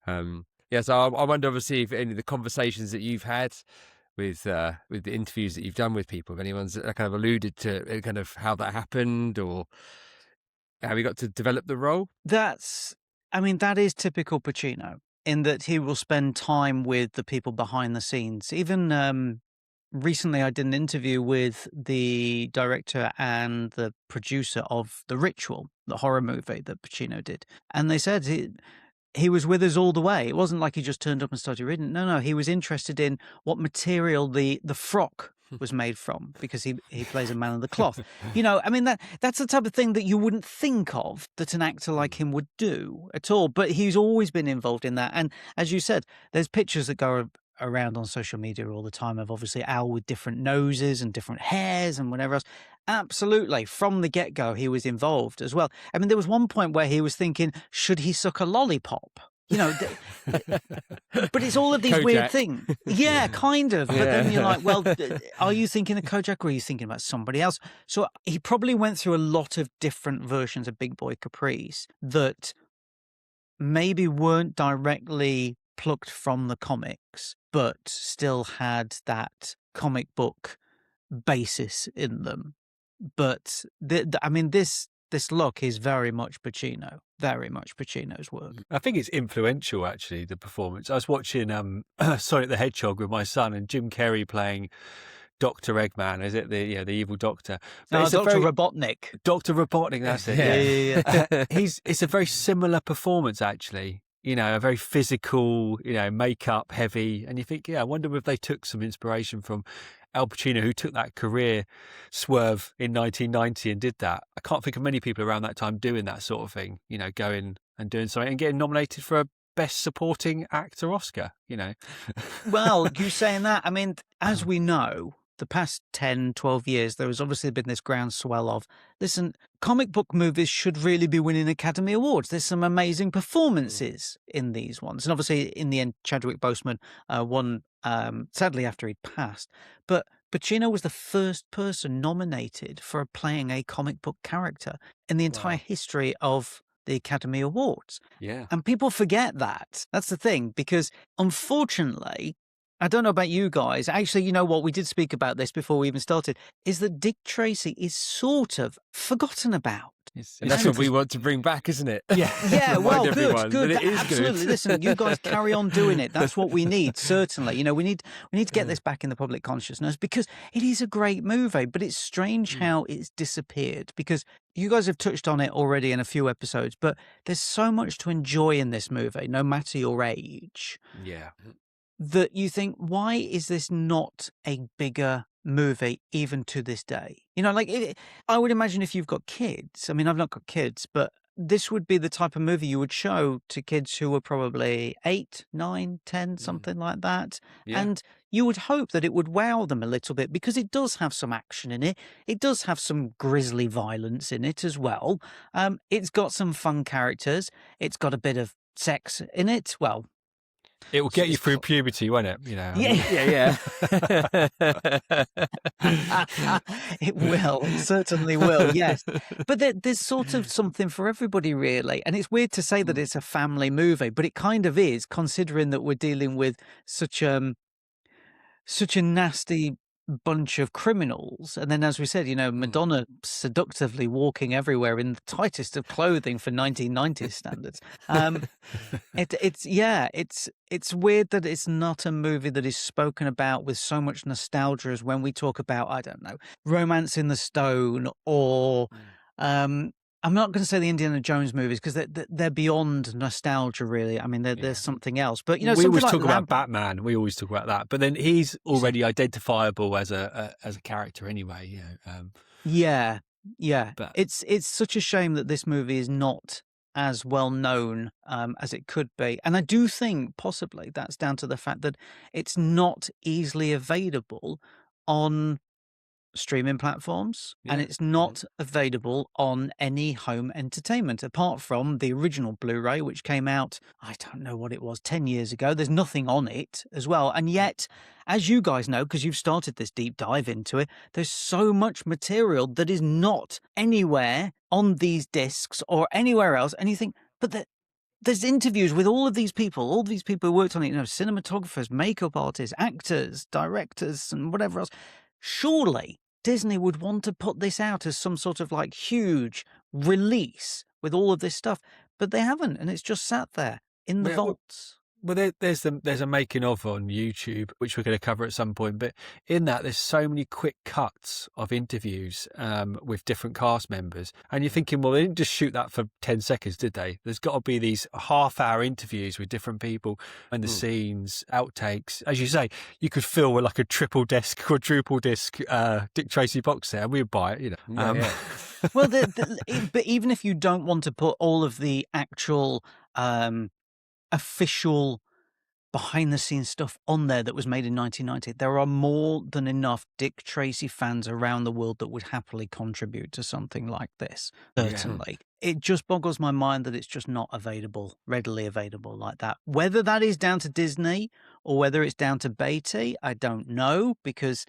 So I wonder, obviously, if any of the conversations that you've had with the interviews that you've done with people, if anyone's kind of alluded to kind of how that happened, or how he got to develop the role. That is typical Pacino, in that he will spend time with the people behind the scenes. Even recently, I did an interview with the director and the producer of The Ritual, the horror movie that Pacino did. And they said he was with us all the way. It wasn't like he just turned up and started reading. No, he was interested in what material the frock was made from, because he plays a man of the cloth. That's the type of thing that you wouldn't think of that an actor like him would do at all. But he's always been involved in that. And as you said, there's pictures that go around on social media all the time of obviously Al with different noses and different hairs and whatever else. Absolutely. From the get-go, he was involved as well. I mean, there was one point where he was thinking, should he suck a lollipop? But it's all of these Kojak. weird things. Yeah, kind of. But then you're like, well, are you thinking of Kojak, or are you thinking about somebody else? So he probably went through a lot of different versions of Big Boy Caprice that maybe weren't directly plucked from the comics, but still had that comic book basis in them. But this look is very much Pacino, very much Pacino's work. I think it's influential, actually, the performance. I was watching Sonic the Hedgehog with my son, and Jim Carrey playing Dr. Eggman. Is it the evil doctor? But Dr. Robotnik. Dr. Robotnik, that's it. Yeah. It's a very similar performance, actually. A very physical, makeup heavy. And you think, I wonder if they took some inspiration from Al Pacino, who took that career swerve in 1990 and did that. I can't think of many people around that time doing that sort of thing, going and doing something and getting nominated for a Best Supporting Actor Oscar, Well, you saying that, as we know, the past 10, 12 years, there has obviously been this groundswell of, listen, comic book movies should really be winning Academy Awards. There's some amazing performances in these ones. And obviously, in the end, Chadwick Boseman won, sadly, after he'd passed. But Pacino was the first person nominated for playing a comic book character in the entire history of the Academy Awards. Yeah. And people forget that. That's the thing, because unfortunately, I don't know about you guys. Actually, you know what? We did speak about this before we even started, is that Dick Tracy is sort of forgotten about. And that's what we want to bring back, isn't it? Yeah, well, good. It is absolutely. good. Listen, you guys carry on doing it. That's what we need, certainly. We need to get this back in the public consciousness, because it is a great movie, but it's strange how it's disappeared, because you guys have touched on it already in a few episodes, but there's so much to enjoy in this movie, no matter your age. Yeah. That you think, why is this not a bigger movie even to this day? I would imagine if you've got kids, I've not got kids, but this would be the type of movie you would show to kids who were probably 8, 9, 10, something like that. Yeah. And you would hope that it would wow them a little bit, because it does have some action in it. It does have some grisly violence in it as well. It's got some fun characters. It's got a bit of sex in it. Well, it will get you through puberty, won't it? Yeah. It will. It certainly will, yes. But there's sort of something for everybody, really. And it's weird to say that it's a family movie, but it kind of is, considering that we're dealing with such a nasty bunch of criminals. And then, as we said, Madonna seductively walking everywhere in the tightest of clothing for 1990s standards. It's weird that it's not a movie that is spoken about with so much nostalgia as when we talk about, I don't know, Romance in the Stone, or I'm not going to say the Indiana Jones movies, because they're beyond nostalgia, really. There's something else. But we always talk about Batman. We always talk about that. But then he's already identifiable as a character anyway. Yeah. But It's such a shame that this movie is not as well known as it could be, and I do think possibly that's down to the fact that it's not easily available on streaming platforms, and Yeah. it's not available on any home entertainment apart from the original Blu-ray, which came out, I don't know what it was, 10 years ago. There's nothing on it as well. And yet, as you guys know, because you've started this deep dive into it, there's so much material that is not anywhere on these discs or anywhere else. And you think, but there's interviews with all these people who worked on it, cinematographers, makeup artists, actors, directors, and whatever else. Surely Disney would want to put this out as some sort of like huge release with all of this stuff, but they haven't, and it's just sat there in the vaults. Well, there's a making of on YouTube, which we're going to cover at some point. But in that, there's so many quick cuts of interviews with different cast members. And you're thinking, well, they didn't just shoot that for 10 seconds, did they? There's got to be these half-hour interviews with different people and the scenes, outtakes. As you say, you could fill like a triple disc, quadruple disc Dick Tracy box set, and we'd buy it, Well, but even if you don't want to put all of the actual official behind the scenes stuff on there that was made in 1990, there are more than enough Dick Tracy fans around the world that would happily contribute to something like this. Certainly. It just boggles my mind that it's just not readily available like that. Whether that is down to Disney or whether it's down to Beatty, I don't know, because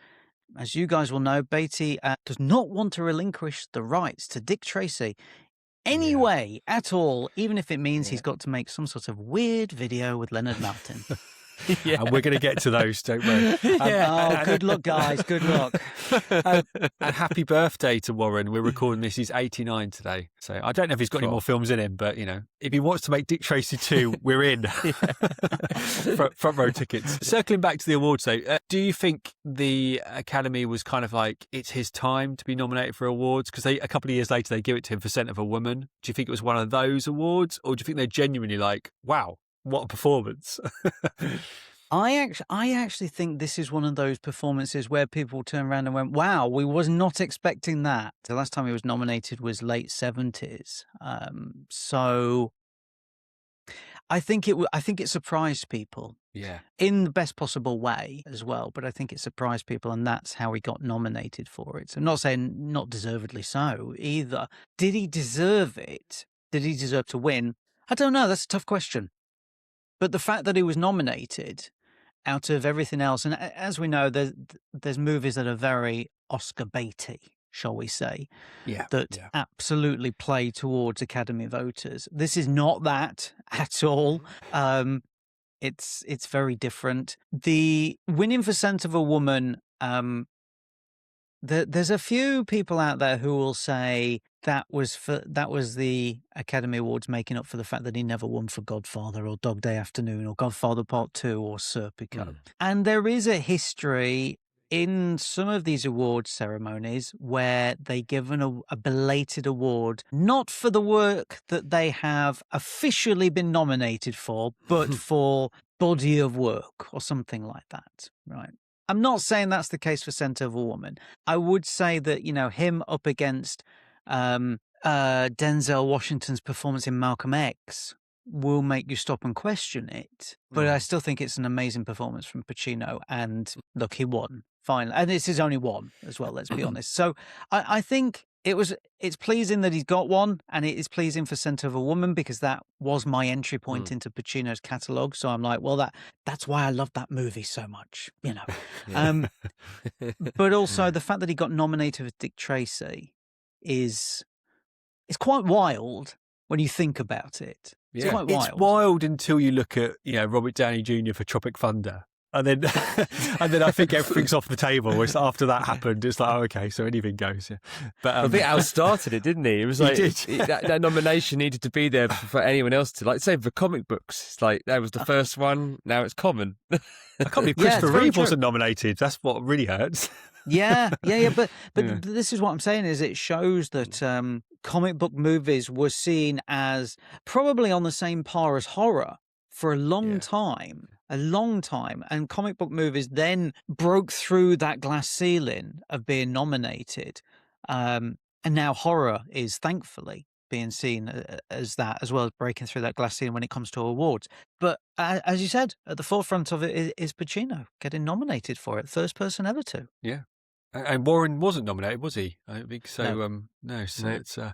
as you guys will know, Beatty does not want to relinquish the rights to Dick Tracy anyway at all, even if it means he's got to make some sort of weird video with Leonard Maltin. And we're going to get to those, don't we? Good luck, guys. Good luck. And happy birthday to Warren. We're recording this. He's 89 today. So I don't know if he's got any more films in him, but, if he wants to make Dick Tracy 2, we're in. Front row tickets. Circling back to the awards, though, do you think the Academy was kind of like, it's his time to be nominated for awards? Because a couple of years later, they give it to him for Scent of a Woman. Do you think it was one of those awards? Or do you think they're genuinely like, wow, what a performance? I actually think this is one of those performances where people turn around and went, wow, we was not expecting that. The last time he was nominated was late 70s. So I think it surprised people. Yeah. In the best possible way as well, but I think it surprised people, and that's how he got nominated for it. So I'm not saying not deservedly so either. Did he deserve it? Did he deserve to win? I don't know. That's a tough question. But the fact that he was nominated out of everything else, and as we know, there's movies that are very Oscar baity, shall we say, that absolutely play towards Academy voters. This is not that at all. It's very different. The winning for Scent of a Woman, there's a few people out there who will say that was the Academy Awards making up for the fact that he never won for Godfather or Dog Day Afternoon or Godfather Part 2 or Serpico. And there is a history in some of these award ceremonies where they give a belated award, not for the work that they have officially been nominated for, but for body of work or something like that, right? I'm not saying that's the case for Scent of a Woman. I would say that, him up against Denzel Washington's performance in Malcolm X will make you stop and question it. But I still think it's an amazing performance from Pacino. And look, he won finally. And this is only one as well, let's be honest. So I think it's pleasing that he's got one, and it is pleasing for Scent of a Woman because that was my entry point into Pacino's catalogue. So I'm like, well, that's why I love that movie so much, But also the fact that he got nominated with Dick Tracy is quite wild when you think about it. It's quite wild. It's wild until you look at Robert Downey Jr. for Tropic Thunder. And then I think everything's off the table. It's after that happened, it's like, oh, okay, so anything goes. Yeah. But I think Al started it, didn't he? It was like that nomination needed to be there for anyone else to, like, say, for comic books. It's like that was the first one. Now it's common. I can't believe Christopher Reeve wasn't nominated. That's what really hurts. Yeah. But this is what I'm saying is it shows that comic book movies were seen as probably on the same par as horror for a long time. And comic book movies then broke through that glass ceiling of being nominated. And now horror is thankfully being seen as that, as well as breaking through that glass ceiling when it comes to awards. But as you said, at the forefront of it is Pacino getting nominated for it. First person ever to. Yeah. And Warren wasn't nominated, was he? I don't think so. No. No, so No. it's No,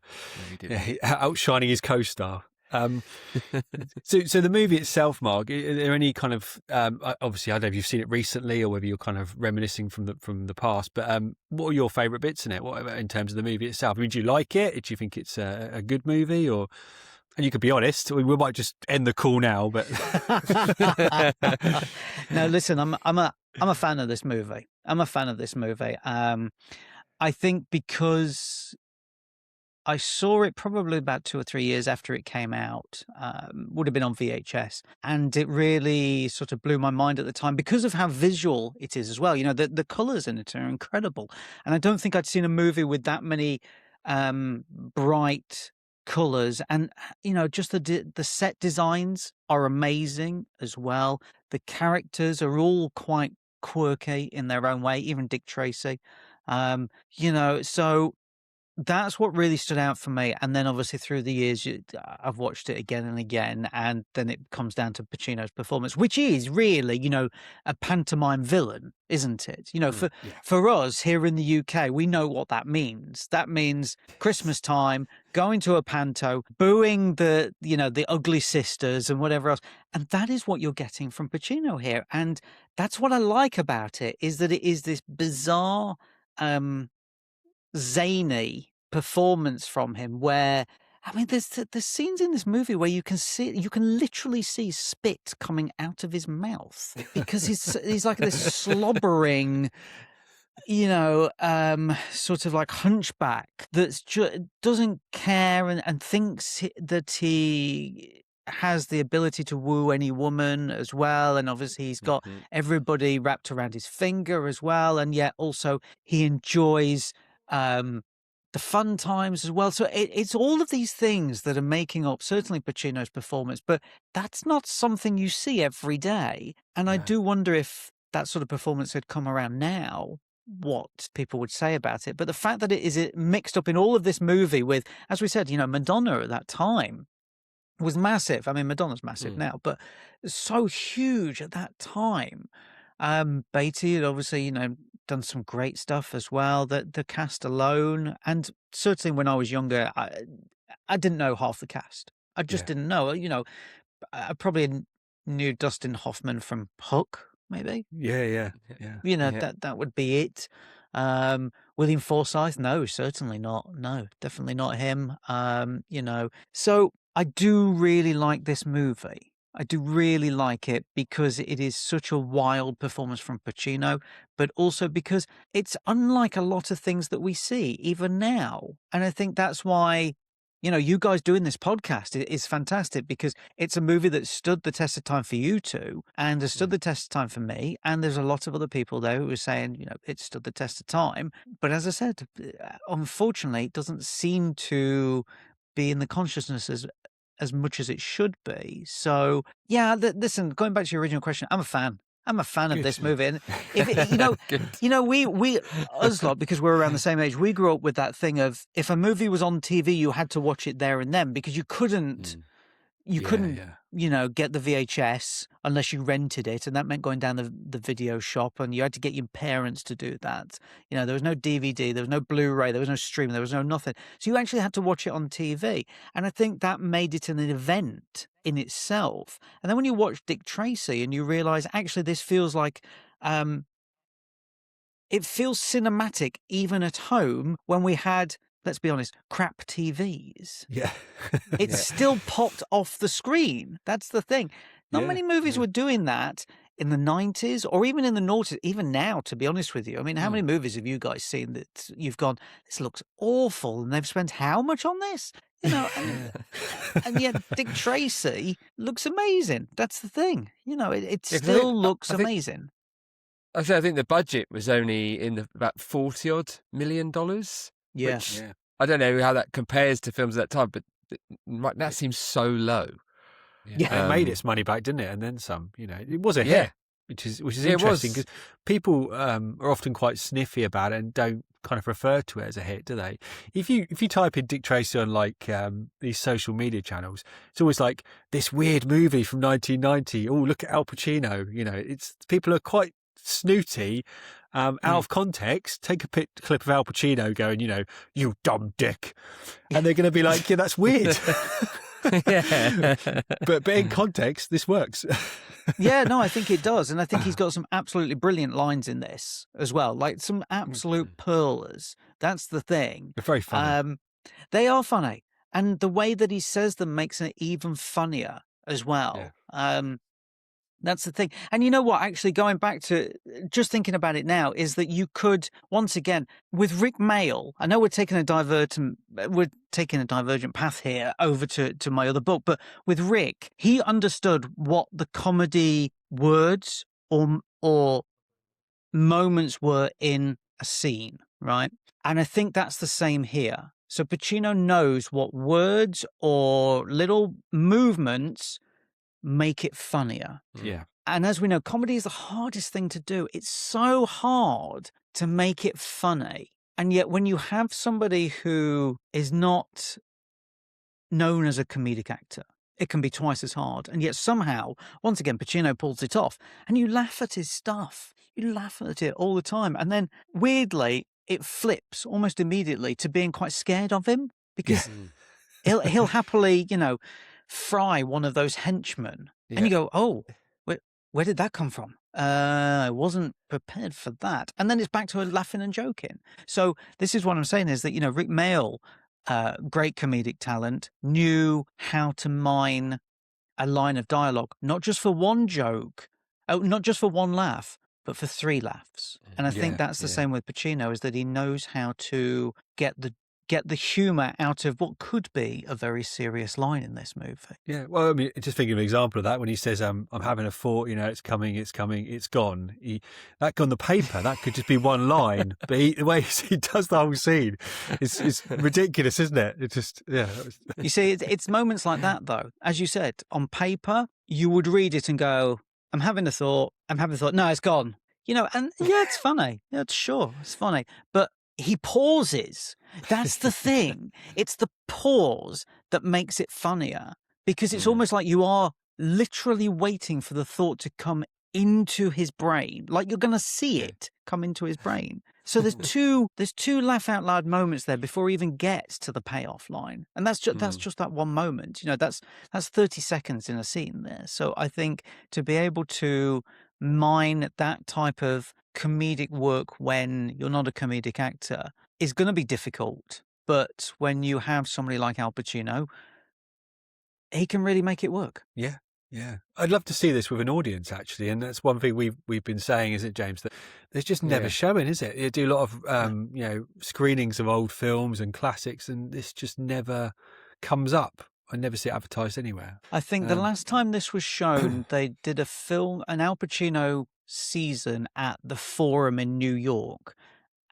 he didn't. outshining his co-star. So the movie itself, Mark, are there any kind of obviously I don't know if you've seen it recently or whether you're kind of reminiscing from the past, but what are your favourite bits in it? What in terms of the movie itself? I mean, do you like it? Do you think it's a good movie, or? And you could be honest. We might just end the call now, but No, listen, I'm a fan of this movie. I'm a fan of this movie. I think because I saw it probably about 2 or 3 years after it came out, would have been on VHS. And it really sort of blew my mind at the time because of how visual it is as well. You know, the colours in it are incredible. And I don't think I'd seen a movie with that many bright colours. And, you know, just the set designs are amazing as well. The characters are all quite quirky in their own way, even Dick Tracy. You know, so that's what really stood out for me. And then obviously through the years, I've watched it again and again. And then it comes down to Pacino's performance, which is really, you know, a pantomime villain, isn't it? You know, for us here in the UK, we know what that means. That means Christmas time, going to a panto, booing the ugly sisters and whatever else. And that is what you're getting from Pacino here. And that's what I like about it, is that it is this bizarre, zany performance from him where, I mean, there's scenes in this movie where you can literally see spit coming out of his mouth because he's like this slobbering, you know, sort of like hunchback that's doesn't care and thinks that he has the ability to woo any woman as well, and obviously he's got everybody wrapped around his finger as well, and yet also he enjoys the fun times as well. So it's all of these things that are making up certainly Pacino's performance, but that's not something you see every day. And I do wonder if that sort of performance had come around now, what people would say about it. But the fact that it is mixed up in all of this movie with, as we said, you know, Madonna at that time was massive. I mean, Madonna's massive now, but so huge at that time. Beatty had obviously, you know, done some great stuff as well. The cast alone, and certainly when I was younger, I didn't know half the cast. I just didn't know. You know, I probably knew Dustin Hoffman from Hook, maybe. Yeah. You know, that would be it. William Forsythe, no, certainly not. No, definitely not him. You know, so I do really like this movie. I do really like it because it is such a wild performance from Pacino, but also because it's unlike a lot of things that we see even now. And I think that's why, you know, you guys doing this podcast is fantastic, because it's a movie that stood the test of time for you two and has stood the test of time for me. And there's a lot of other people there who are saying, you know, it stood the test of time. But as I said, unfortunately, it doesn't seem to be in the consciousness as much as it should be. So yeah, listen, going back to your original question, I'm a fan. I'm a fan of this movie. And if it, you know, we us lot, because we're around the same age, we grew up with that thing of, if a movie was on TV, you had to watch it there and then, because you couldn't you know, get the VHS unless you rented it, and that meant going down the video shop, and you had to get your parents to do that. You know, there was no DVD, there was no Blu-ray, there was no streaming, there was no nothing. So you actually had to watch it on TV. And I think that made it an event in itself. And then when you watch Dick Tracy and you realize, actually, this feels like it feels cinematic even at home when we had, let's be honest, crap TVs. Yeah. It still popped off the screen. That's the thing. Not many movies were doing that in the 90s or even in the noughties, even now, to be honest with you. I mean, how many movies have you guys seen that you've gone, this looks awful, and they've spent how much on this? You know, and yet Dick Tracy looks amazing. That's the thing. You know, it still looks amazing. I think the budget was only in about $40 million. Yeah. Which, I don't know how that compares to films at that time, but that seems so low. Yeah, it made its money back, didn't it? And then some. You know, it was a hit, which is interesting, because people are often quite sniffy about it and don't kind of refer to it as a hit, do they? If you type in Dick Tracy on like these social media channels, it's always like this weird movie from 1990. Oh, look at Al Pacino. You know, people are quite snooty, out of context, take a clip of Al Pacino going, you dumb dick. And they're going to be like, yeah, that's weird. Yeah. but in context, this works. Yeah, no, I think it does. And I think he's got some absolutely brilliant lines in this as well, like some absolute pearlers. That's the thing. They're very funny. They are funny. And the way that he says them makes it even funnier as well. Yeah. That's the thing. And you know what? Actually, going back to just thinking about it now, is that you could, once again, with Rick Mayall, I know we're taking a divergent path here over to my other book, but with Rick, he understood what the comedy words or moments were in a scene, right? And I think that's the same here. So Pacino knows what words or little movements make it funnier. Yeah. And as we know, comedy is the hardest thing to do. It's so hard to make it funny. And yet when you have somebody who is not known as a comedic actor, it can be twice as hard. And yet somehow, once again, Pacino pulls it off. And you laugh at his stuff. You laugh at it all the time. And then weirdly, it flips almost immediately to being quite scared of him. Because he'll happily, fry one of those henchmen. Yeah. And you go, oh, where did that come from? I wasn't prepared for that. And then it's back to laughing and joking. So this is what I'm saying is that, Rick Mayall, great comedic talent, knew how to mine a line of dialogue, not just for one joke, not just for one laugh, but for 3 laughs. And I think that's the same with Pacino, is that he knows how to get the humor out of what could be a very serious line in this movie. Yeah, well, I mean, just thinking of an example of that when he says, "I'm having a thought, it's coming, it's gone." That on the paper, that could just be one line, but the way he does the whole scene, it's ridiculous, isn't it? It just, You see, it's moments like that, though. As you said, on paper, you would read it and go, "I'm having a thought. No, it's gone." And it's funny. Yeah, sure, it's funny, but he pauses. That's the thing. It's the pause that makes it funnier, because it's almost like you are literally waiting for the thought to come into his brain, like you're going to see it come into his brain. So there's two laugh out loud moments there before he even gets to the payoff line, and that's just that one moment. That's 30 seconds in a scene there. So I think to be able to mine that type of comedic work when you're not a comedic actor is going to be difficult. But when you have somebody like Al Pacino, he can really make it work. Yeah. I'd love to see this with an audience, actually. And that's one thing we've been saying, isn't it, James? That there's just never showing, is it? You do a lot of, screenings of old films and classics, and this just never comes up. I never see it advertised anywhere. I think the last time this was shown, they did an Al Pacino season at the Forum in New York,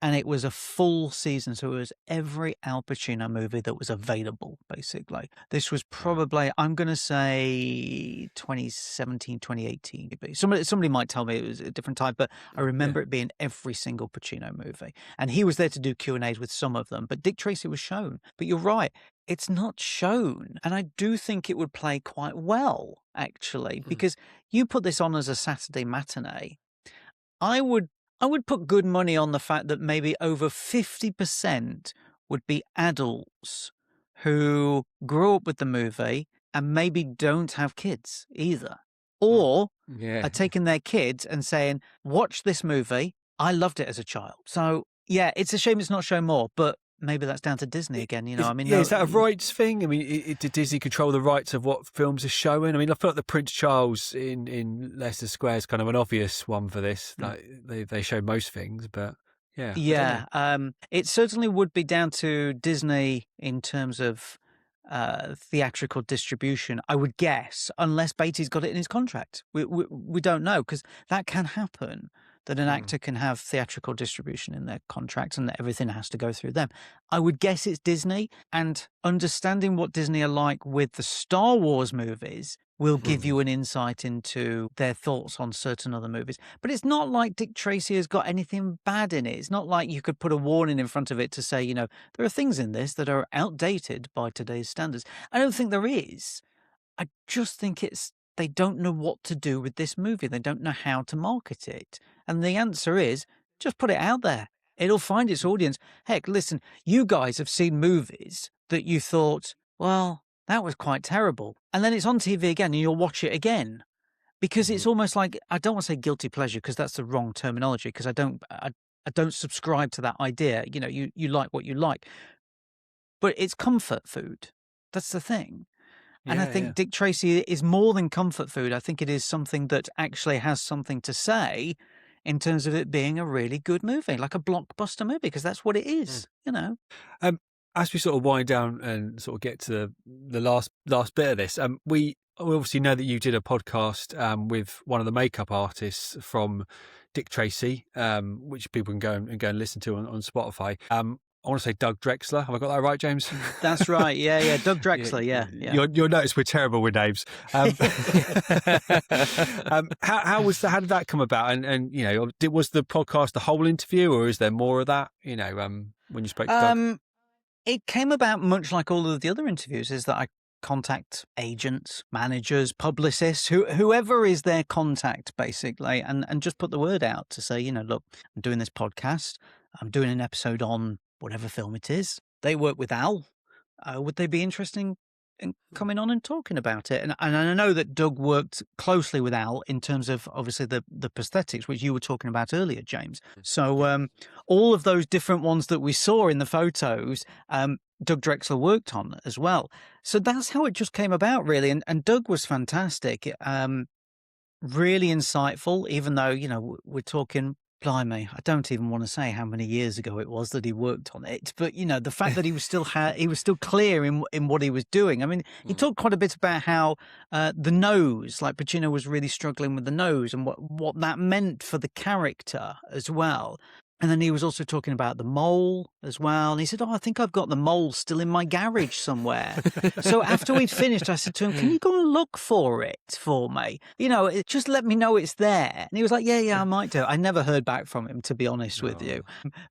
and it was a full season, so it was every Al Pacino movie that was available, basically. This was probably, I'm going to say 2017, 2018 maybe. Somebody might tell me it was a different type, but I remember it being every single Pacino movie. And he was there to do Q&As with some of them, but Dick Tracy was shown. But you're right, it's not shown. And I do think it would play quite well, actually, because you put this on as a Saturday matinee. I would put good money on the fact that maybe over 50% would be adults who grew up with the movie and maybe don't have kids either. Or are taking their kids and saying, watch this movie. I loved it as a child. So, it's a shame it's not shown more, but maybe that's down to Disney again. Is that a rights thing? I mean, did Disney control the rights of what films are showing? I mean, I feel like the Prince Charles in Leicester Square is kind of an obvious one for this. Like they show most things, but it certainly would be down to Disney in terms of theatrical distribution, I would guess, unless Beatty's got it in his contract. We don't know, because that can happen, that an actor can have theatrical distribution in their contract and that everything has to go through them. I would guess it's Disney, and understanding what Disney are like with the Star Wars movies will give you an insight into their thoughts on certain other movies. But it's not like Dick Tracy has got anything bad in it. It's not like you could put a warning in front of it to say, there are things in this that are outdated by today's standards. I don't think there is. I just think they don't know what to do with this movie. They don't know how to market it. And the answer is, Just put it out there. It'll find its audience. Heck, listen, you guys have seen movies that you thought, well, that was quite terrible. And then it's on TV again and you'll watch it again. Because it's almost like, I don't want to say guilty pleasure because that's the wrong terminology, because I don't subscribe to that idea. You know, you like what you like. But it's comfort food. That's the thing. And I think Dick Tracy is more than comfort food. I think it is something that actually has something to say in terms of it being a really good movie, like a blockbuster movie, because that's what it is, you know. As we sort of wind down and sort of get to the last bit of this, we obviously know that you did a podcast with one of the makeup artists from Dick Tracy, which people can go and listen to on Spotify. I want to say Doug Drexler. Have I got that right, James? That's right. Yeah. Doug Drexler. Yeah. You'll notice we're terrible with names. How did that come about? And you know, was the podcast the whole interview, or is there more of that? You know, when you spoke to Doug? It came about much like all of the other interviews, is that I contact agents, managers, publicists, whoever is their contact, basically, and just put the word out to say, you know, look, I'm doing this podcast. I'm doing an episode on whatever film it is. They work with Al. Would they be interested in coming on and talking about it? And I know that Doug worked closely with Al in terms of obviously the prosthetics, which you were talking about earlier, James. So all of those different ones that we saw in the photos, Doug Drexler worked on as well. So that's how it just came about, really. And Doug was fantastic, really insightful, even though, you know, we're talking, blimey, I don't even want to say how many years ago it was that he worked on it, but you know, the fact that he was still clear in what he was doing. I mean, he talked quite a bit about how the nose, like Pacino was really struggling with the nose and what that meant for the character as well. And then he was also talking about the mole as well. And he said, I think I've got the mole still in my garage somewhere. So after we finished, I said to him, can you go and look for it for me? You know, just let me know it's there. And he was like, yeah, I might do. I never heard back from him, to be honest with you.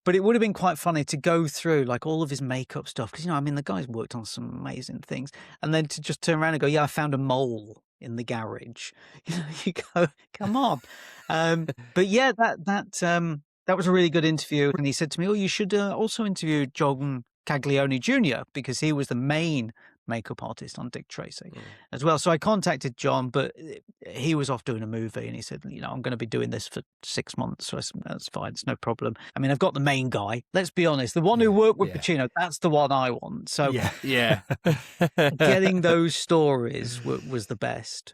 But it would have been quite funny to go through like all of his makeup stuff. Because, you know, I mean, the guy's worked on some amazing things. And then to just turn around and go, yeah, I found a mole in the garage. You know, you go, come on. But yeah, that was a really good interview. And he said to me, you should also interview John Caglione Jr. because he was the main makeup artist on Dick Tracy as well. So I contacted John, but he was off doing a movie and he said, you know, I'm going to be doing this for 6 months. So I said, that's fine. It's no problem. I mean, I've got the main guy. Let's be honest. The one who worked with Pacino, that's the one I want. So getting those stories was the best.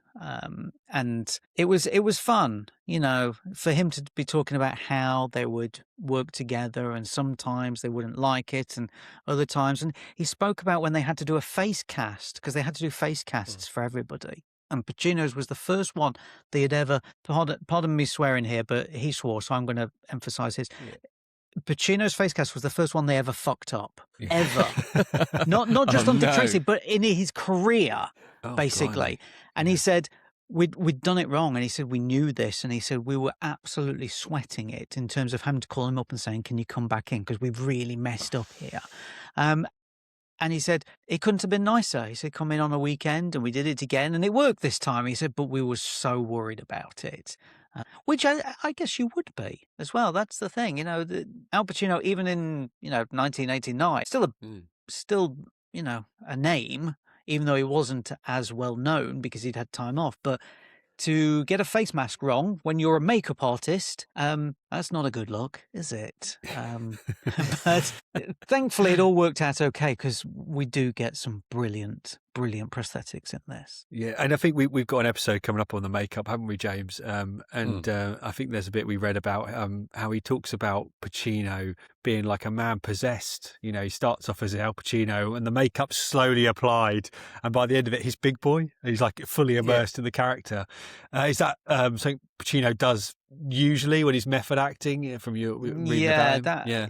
And it was fun, you know, for him to be talking about how they would work together and sometimes they wouldn't like it and other times. And he spoke about when they had to do a face cast because they had to do face casts for everybody. And Pacino's was the first one they had ever, pardon me swearing here, but he swore, so I'm going to emphasize his. Pacino's face cast was the first one they ever fucked up, ever. Not just on Dick Tracy, but in his career, basically. Blimey. And he said, we'd done it wrong. And he said, we knew this. And he said, we were absolutely sweating it in terms of having to call him up and saying, can you come back in? Because we've really messed up here. And he said, it couldn't have been nicer. He said, come in on a weekend and we did it again. And it worked this time. He said, but we were so worried about it. Which I guess you would be as well. That's the thing. You know, Al Pacino, even in, 1989, still, a name, even though he wasn't as well known because he'd had time off. But to get a face mask wrong when you're a makeup artist, that's not a good look, is it? But thankfully it all worked out okay because we do get some brilliant prosthetics in this. Yeah, and I think we've got an episode coming up on the makeup, haven't we, James? I think there's a bit we read about how he talks about Pacino being like a man possessed. You know, he starts off as Al Pacino and the makeup's slowly applied, and by the end of it, he's big boy. He's like fully immersed in the character. Is that something Pacino does usually when he's method acting from your reading about him?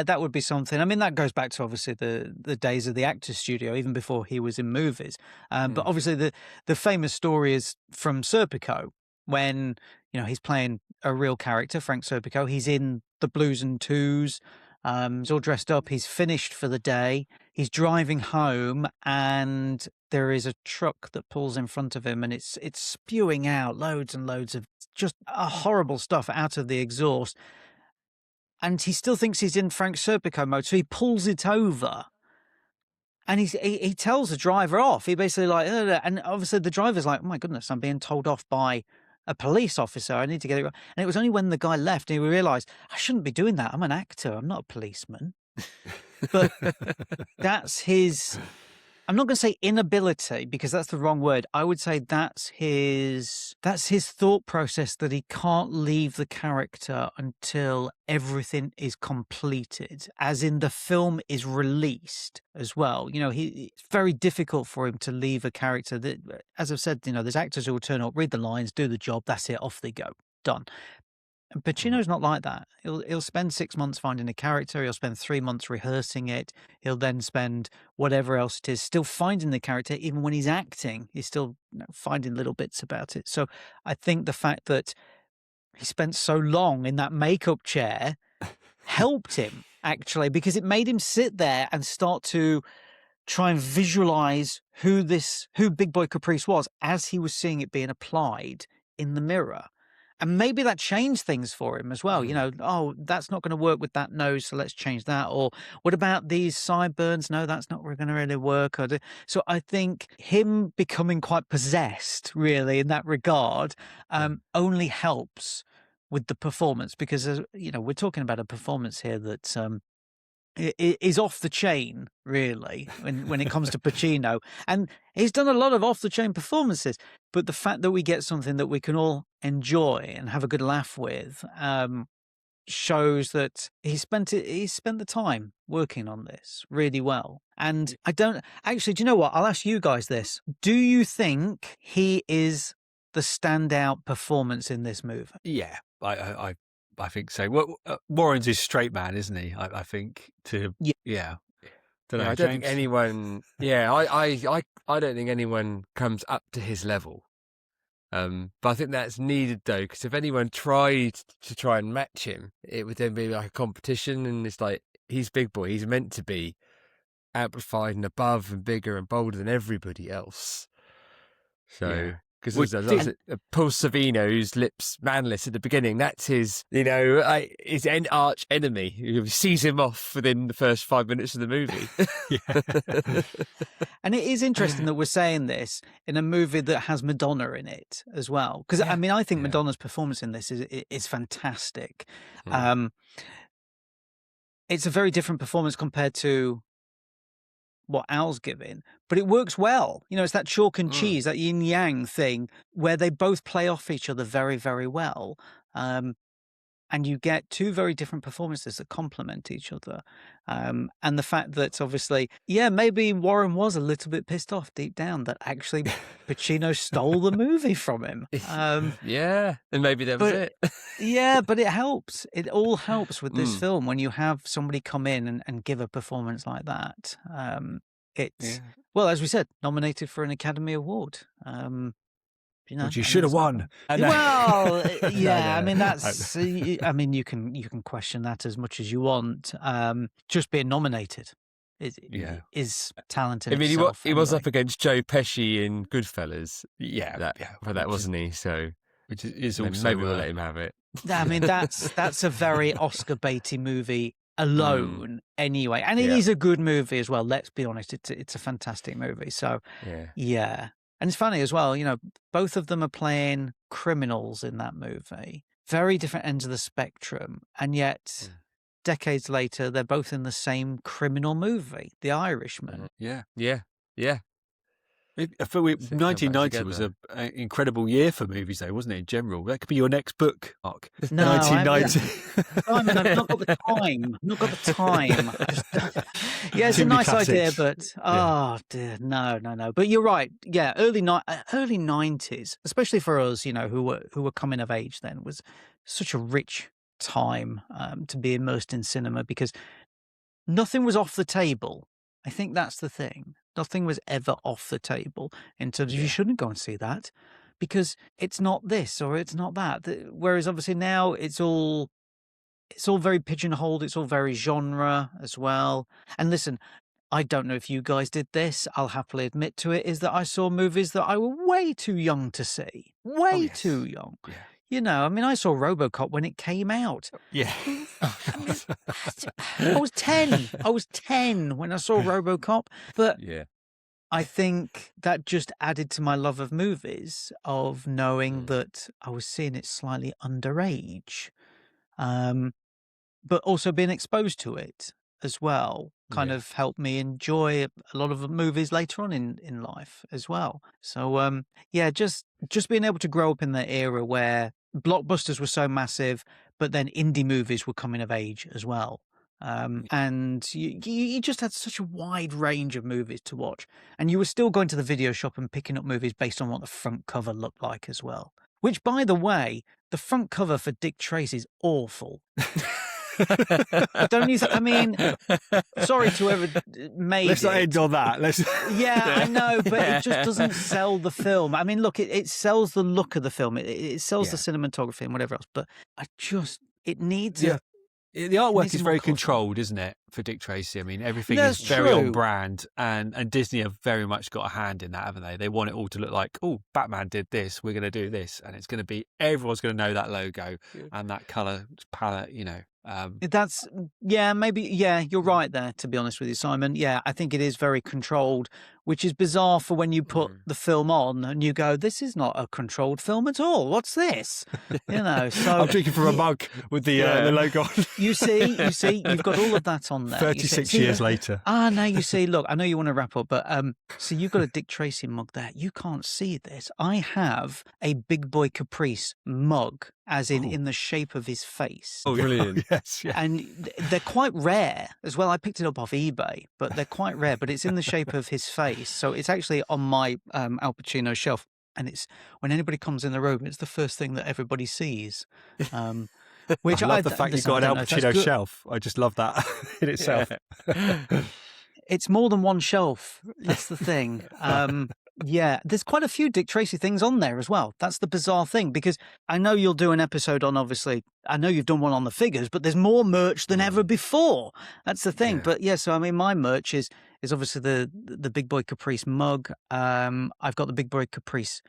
That would be something. I mean, that goes back to obviously the days of the Actors Studio, even before he was in movies. But obviously the famous story is from Serpico when he's playing a real character, Frank Serpico. He's in the Blues and Twos. He's all dressed up. He's finished for the day. He's driving home, and there is a truck that pulls in front of him, and it's spewing out loads and loads of just horrible stuff out of the exhaust. and he still thinks he's in Frank Serpico mode, so he pulls it over. And he tells the driver off. He basically like, and obviously the driver's like, oh my goodness, I'm being told off by a police officer. I need to get it right. And it was only when the guy left and he realised, I shouldn't be doing that. I'm an actor. I'm not a policeman. But that's his, I'm not going to say inability because that's the wrong word. I would say that's his thought process that he can't leave the character until everything is completed, as in the film is released as well. You know, it's very difficult for him to leave a character that, as I've said, you know, there's actors who will turn up, read the lines, do the job, that's it, off they go, done. And Pacino's not like that. He'll spend 6 months finding a character. He'll spend 3 months rehearsing it. He'll then spend whatever else it is still finding the character. Even when he's acting, he's still finding little bits about it. So I think the fact that he spent so long in that makeup chair helped him, actually, because it made him sit there and start to try and visualize who Big Boy Caprice was as he was seeing it being applied in the mirror. And maybe that changed things for him as well. You know, oh, that's not going to work with that nose, so let's change that. Or what about these sideburns? No, that's not going to really work. So I think him becoming quite possessed, really, in that regard, only helps with the performance because, you know, we're talking about a performance here that is off the chain, really, when it comes to Pacino. And he's done a lot of off-the-chain performances. But the fact that we get something that we can all enjoy and have a good laugh with shows that he spent the time working on this really well. And I don't... Actually, do you know what? I'll ask you guys this. Do you think he is the standout performance in this movie? Yeah, I think so. Well, Warren's his straight man, isn't he? I think yeah. Don't know, I don't think anyone. Yeah, I don't think anyone comes up to his level. But I think that's needed though, because if anyone tried to try and match him, it would then be like a competition, and it's like he's Big Boy. He's meant to be amplified and above and bigger and bolder than everybody else. So. Because there's Paul Savino's lips manless at the beginning. That's his, you know, his arch enemy who sees him off within the first 5 minutes of the movie. And it is interesting that we're saying this in a movie that has Madonna in it as well. Because, I mean, I think Madonna's performance in this is fantastic. It's a very different performance compared to what Al's giving, but it works well. You know, it's that chalk and cheese, that yin yang thing where they both play off each other very, very well. And you get two very different performances that complement each other. And the fact that obviously, maybe Warren was a little bit pissed off deep down that actually Pacino stole the movie from him. And maybe that was it. But it helps. It all helps with this film when you have somebody come in and give a performance like that. Well, as we said, nominated for an Academy Award. You know, which you should have won. Well, I mean, that's. I mean, you can question that as much as you want. Just being nominated is talent in I mean, itself. he was up against Joe Pesci in Goodfellas. For that wasn't he? So, which is also maybe we'll let him have it. I mean, that's a very Oscar baity movie alone, anyway, and it is a good movie as well. Let's be honest, it's a fantastic movie. So, And it's funny as well, you know, both of them are playing criminals in that movie. Very different ends of the spectrum. And yet, decades later, they're both in the same criminal movie, The Irishman. Yeah. 1990 was an incredible year for movies, though, wasn't it? In general, that could be your next book, Mark. No, 1990. I've not got the time. It's a nice idea, but oh dear, no. But you're right. Yeah, early 90s, especially for us, you know, who were coming of age then, was such a rich time to be immersed in cinema because nothing was off the table. I think that's the thing. Nothing was ever off the table in terms of you shouldn't go and see that because it's not this or it's not that. Whereas obviously now it's all very pigeonholed. It's all very genre as well. And listen, I don't know if you guys did this. I'll happily admit to it, is that I saw movies that I were way too young to see. Way too young. Yeah. I mean, I saw RoboCop when it came out. Yeah. I was 10. I was 10 when I saw RoboCop. But Yeah. I think that just added to my love of movies, of knowing that I was seeing it slightly underage, but also being exposed to it as well kind Yeah. of helped me enjoy a lot of movies later on in life as well. So yeah, just being able to grow up in the era where blockbusters were so massive, but then indie movies were coming of age as well. And you just had such a wide range of movies to watch, and you were still going to the video shop and picking up movies based on what the front cover looked like as well. Which, by the way, the front cover for Dick Tracy is awful. Don't you? I mean, sorry to whoever made Let's not end on that. Yeah, I know, but it just doesn't sell the film. I mean, look, it sells the look of the film. It sells the cinematography and whatever else. But it needs Yeah. The artwork is more very colourful. controlled, isn't it, for Dick Tracy? I mean, everything That's is very on true. brand, and Disney have very much got a hand in that, haven't they? They want it all to look like, oh, Batman did this, we're going to do this, and it's going to be, everyone's going to know that logo and that colour palette, That's maybe you're right there, to be honest with you, Simon. Yeah, I think it is very controlled, which is bizarre for when you put the film on and you go, this is not a controlled film at all. What's this? So I'm drinking from a mug with the logo on. you see, you've got all of that on there. 36 years later. No, you see, look, I know you want to wrap up, but so you've got a Dick Tracy mug there. You can't see this. I have a Big Boy Caprice mug, as in the shape of his face. Oh, brilliant. Yes, yeah. And they're quite rare as well. I picked it up off eBay, but they're quite rare, but it's in the shape of his face. So it's actually on my Al Pacino shelf. And it's when anybody comes in the room, it's the first thing that everybody sees. Which I love the fact you've got an Al Pacino shelf. I just love that in itself. It's more than one shelf. That's the thing. Yeah, there's quite a few Dick Tracy things on there as well. That's the bizarre thing, because I know you'll do an episode on, obviously, I know you've done one on the figures, but there's more merch than ever before. That's the thing. Yeah. But yeah, so I mean, my merch is obviously the Big Boy Caprice mug. I've got the Big Boy Caprice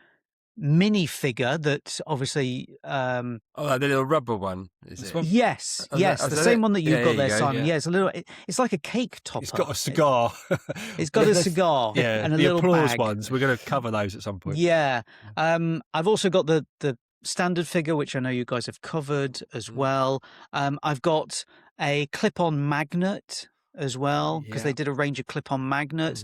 mini figure that obviously Oh, the little rubber one, is it? yes Oh, yes that- the oh, same that- one that you've yeah, got there there, you go, Simon. yeah. Yeah, it's a little it's like a cake topper. It's got a cigar. It's got a cigar and a the little applause bag. ones. We're going to cover those at some point. Yeah. I've also got the standard figure, which I know you guys have covered as well. I've got a clip-on magnet as well, because Yeah. they did a range of clip-on magnets.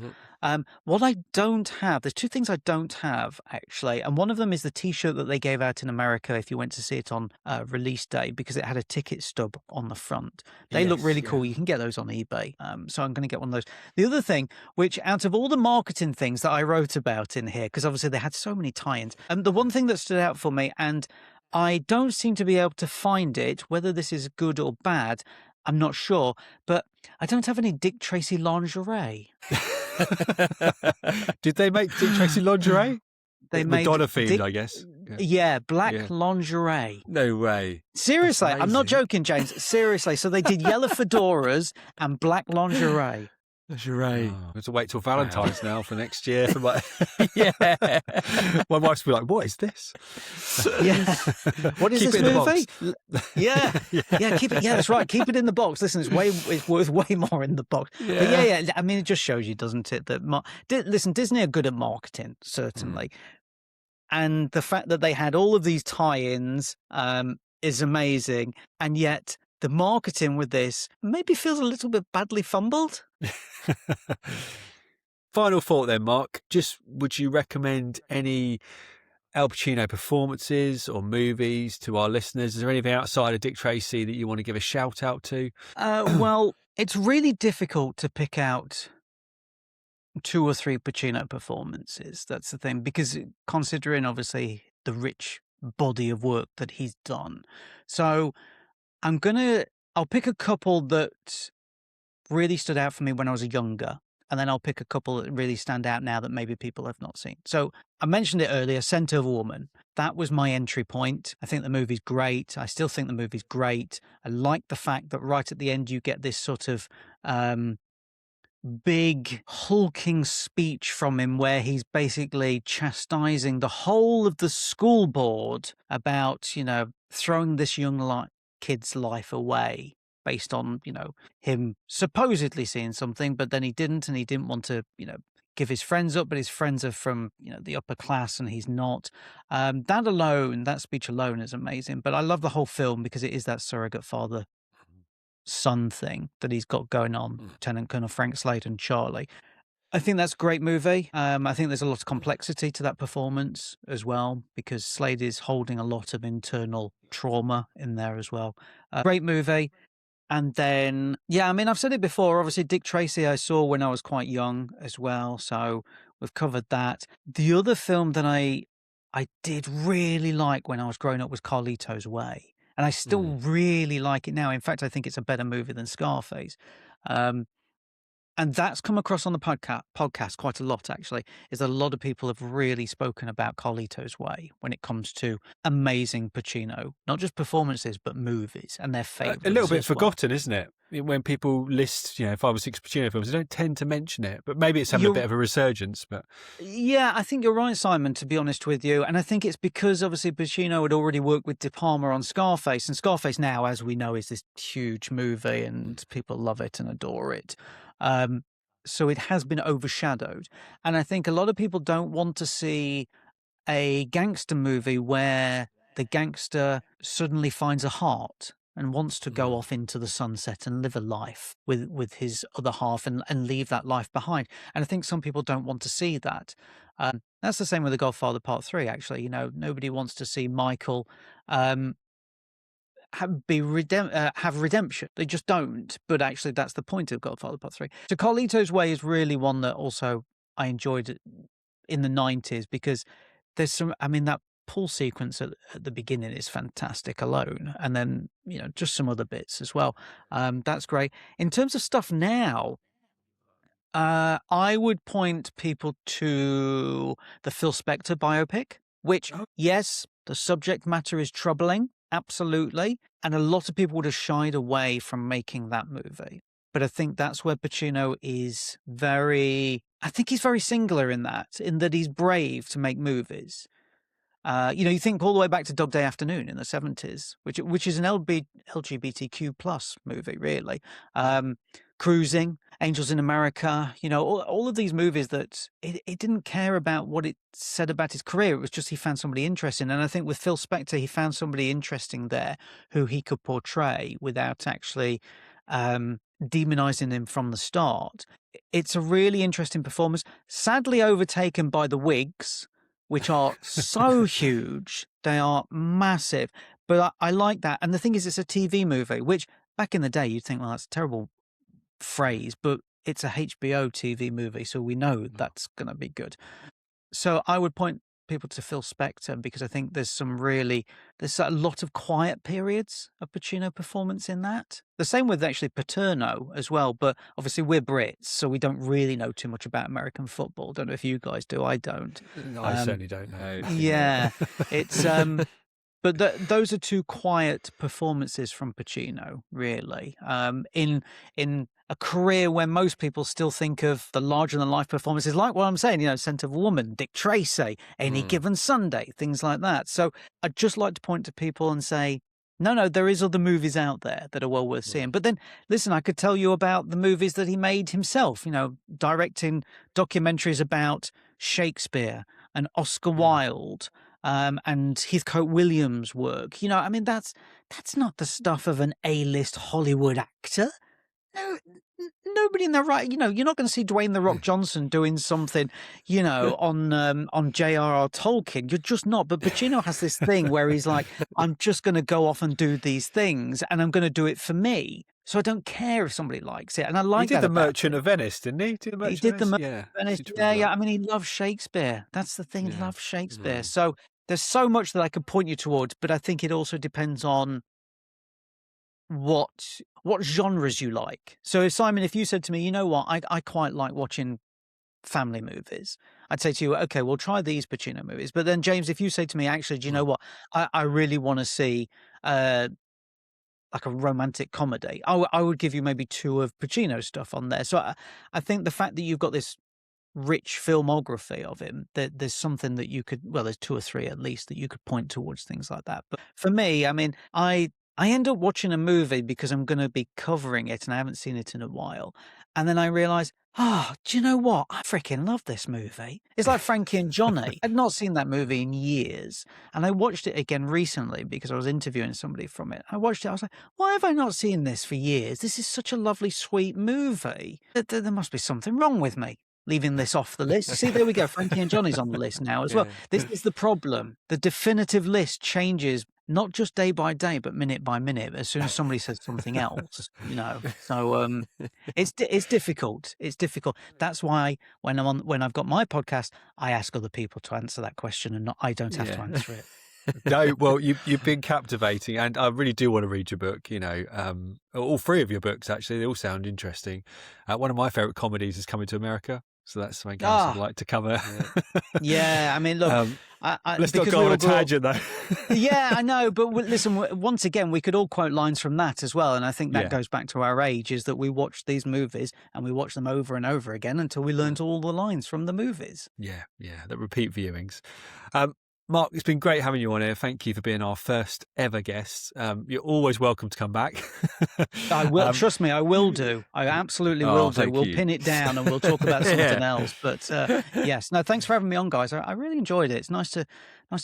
What I don't have, there's two things I don't have, actually, and one of them is the T-shirt that they gave out in America if you went to see it on release day, because it had a ticket stub on the front. They look Yes, really yeah. cool. You can get those on eBay. So I'm going to get one of those. The other thing, which out of all the marketing things that I wrote about in here, because obviously they had so many tie-ins, the one thing that stood out for me, and I don't seem to be able to find it, whether this is good or bad, I'm not sure, but I don't have any Dick Tracy lingerie. Did they make Dick Tracy lingerie? They made Madonna themed, Dick- I guess. Yeah, black Yeah. lingerie. No way. Seriously, That's I'm not amazing. joking, James. Seriously. So they did yellow fedoras and black lingerie. That's right. Oh, I have to wait till Valentine's now for next year. For my Yeah. my wife's be like, "What is this?" Yeah. What is Keep this it in the movie? box. Yeah. Yeah, keep it. Yeah, that's right. Keep it in the box. Listen, it's worth way more in the box. But yeah. I mean, it just shows you, doesn't it, that listen, Disney are good at marketing, certainly. And the fact that they had all of these tie-ins is amazing. And yet the marketing with this maybe feels a little bit badly fumbled. Final thought then, Mark. Just would you recommend any Al Pacino performances or movies to our listeners? Is there anything outside of Dick Tracy that you want to give a shout out to? Well, it's really difficult to pick out 2 or 3 Pacino performances. That's the thing, because considering obviously the rich body of work that he's done. So I'll pick a couple that really stood out for me when I was younger, and then I'll pick a couple that really stand out now that maybe people have not seen. So I mentioned it earlier, Scent of a Woman. That was my entry point. I think the movie's great. I still think the movie's great. I like the fact that right at the end you get this sort of big hulking speech from him where he's basically chastising the whole of the school board about, throwing this young kid's life away based on, him supposedly seeing something, but then he didn't, and he didn't want to, give his friends up, but his friends are from, the upper class and he's not. That speech alone is amazing. But I love the whole film because it is that surrogate father son thing that he's got going on, Lieutenant Colonel Frank Slade and Charlie. I think that's a great movie. I think there's a lot of complexity to that performance as well, because Slade is holding a lot of internal trauma in there as well. Great movie. And then, I've said it before, obviously Dick Tracy I saw when I was quite young as well, so we've covered that. The other film that I did really like when I was growing up was Carlito's Way. And I still really like it now. In fact, I think it's a better movie than Scarface. And that's come across on the podcast quite a lot, actually, is that a lot of people have really spoken about Carlito's Way when it comes to amazing Pacino, not just performances, but movies and their favourites. A little bit forgotten, isn't it? When people list, 5 or 6 Pacino films, they don't tend to mention it, but maybe it's having a bit of a resurgence. But yeah, I think you're right, Simon, to be honest with you. And I think it's because obviously Pacino had already worked with De Palma on Scarface, and Scarface now, as we know, is this huge movie and people love it and adore it. So it has been overshadowed. And I think a lot of people don't want to see a gangster movie where the gangster suddenly finds a heart and wants to go off into the sunset and live a life with his other half and leave that life behind. And I think some people don't want to see that. That's the same with The Godfather Part 3, actually. Nobody wants to see Michael have redemption. They just don't. But actually, that's the point of Godfather Part 3. So Carlito's Way is really one that also I enjoyed in the 90s because there's that pool sequence at the beginning is fantastic alone. And then, just some other bits as well. That's great. In terms of stuff now, I would point people to the Phil Spector biopic, which, yes, the subject matter is troubling. Absolutely. And a lot of people would have shied away from making that movie. But I think that's where Pacino is he's very singular in that he's brave to make movies. You think all the way back to Dog Day Afternoon in the 70s, which is an LGBTQ plus movie, really. Cruising, Angels in America, all of these movies that it didn't care about what it said about his career. It was just he found somebody interesting. And I think with Phil Spector, he found somebody interesting there who he could portray without actually demonizing him from the start. It's a really interesting performance, sadly overtaken by the wigs, which are so huge. They are massive. But I like that. And the thing is, it's a TV movie, which back in the day, you'd think, well, that's a terrible phrase, but it's a HBO TV movie, so we know that's going to be good. So I would point people to Phil Spector because I think there's a lot of quiet periods of Pacino performance in that. The same with actually Paterno as well, but obviously we're Brits, so we don't really know too much about American football. Don't know if you guys do. I don't. I certainly don't know. Yeah, it's but those are two quiet performances from Pacino, really. In a career where most people still think of the larger-than-life performances, like what I'm saying, Scent of a Woman, Dick Tracy, Any Given Sunday, things like that. So I'd just like to point to people and say, no, there is other movies out there that are well worth seeing. But then, listen, I could tell you about the movies that he made himself, directing documentaries about Shakespeare and Oscar Wilde, and Heathcote Williams' work. That's not the stuff of an A-list Hollywood actor. No, nobody in their right. You're not going to see Dwayne the Rock Johnson doing something, on J.R.R. Tolkien. You're just not. But Pacino has this thing where he's like, I'm just going to go off and do these things, and I'm going to do it for me. So I don't care if somebody likes it. And I like that. He did The Merchant of Venice, didn't he? He did The Merchant of Venice. Yeah. He loves Shakespeare. That's the thing. He loves Shakespeare. So there's so much that I could point you towards, but I think it also depends on what genres you like. So Simon, if you said to me, you know what, I quite like watching family movies, I'd say to you, okay, we'll try these Pacino movies. But then James, if you say to me, actually, do you know what, I really want to see like a romantic comedy. I would give you maybe 2 of Pacino's stuff on there. So I think the fact that you've got this rich filmography of him, that there's something that you could, well, there's 2 or 3 at least that you could point towards things like that. But for me, I mean, I end up watching a movie because I'm going to be covering it and I haven't seen it in a while. And then I realize, do you know what? I freaking love this movie. It's like Frankie and Johnny. I'd not seen that movie in years. And I watched it again recently because I was interviewing somebody from it. I watched it. I was like, why have I not seen this for years? This is such a lovely, sweet movie. There must be something wrong with me. Leaving this off the list. See, there we go. Frankie and Johnny's on the list now as well. This is the problem. The definitive list changes not just day by day, but minute by minute. As soon as somebody says something else, you know. So it's difficult. It's difficult. That's why when I've got my podcast, I ask other people to answer that question, and I don't have to answer it. No, well, you've been captivating, and I really do want to read your book. You know, all 3 of your books actually, they all sound interesting. One of my favourite comedies is Coming to America, so that's something else I'd like to cover. Yeah, I mean, look, let's not go on a tangent though. Yeah, I know, but listen, once again, we could all quote lines from that as well, and I think that goes back to our age, is that we watched these movies and we watched them over and over again until we learned all the lines from the movies. Yeah, the repeat viewings. Mark, it's been great having you on here. Thank you for being our first ever guest. You're always welcome to come back. I will. Trust me, I will do. I absolutely will do. We'll pin it down and we'll talk about something else. But yes, no, thanks for having me on, guys. I really enjoyed it. It's nice to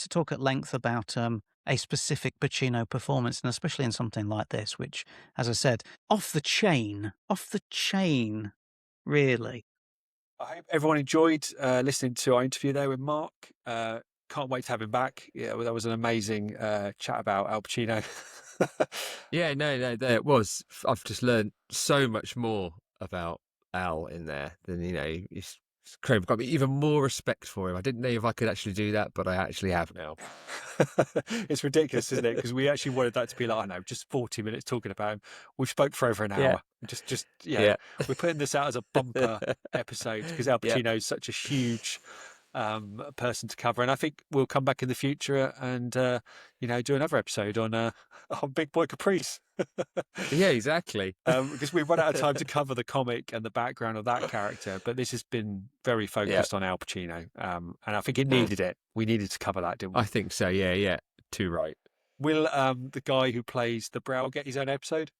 talk at length about a specific Pacino performance, and especially in something like this, which, as I said, off the chain, really. I hope everyone enjoyed listening to our interview there with Mark. Can't wait to have him back. Yeah, well, that was an amazing chat about Al Pacino. Yeah, no, it was. I've just learned so much more about Al in there than, you know, it's crazy. I've got even more respect for him. I didn't know if I could actually do that, but I actually have now. It's ridiculous, isn't it? Because we actually wanted that to be like, I know, just 40 minutes talking about him. We spoke for over an hour. We're putting this out as a bumper episode because Al Pacino is such a huge person to cover, and I think we'll come back in the future and do another episode on Big Boy Caprice. Yeah, exactly. Because we've run out of time to cover the comic and the background of that character, but this has been very focused on Al Pacino, and I think it needed it. We needed to cover that, didn't we? I think so. Yeah, too right. Will the guy who plays the Brow get his own episode?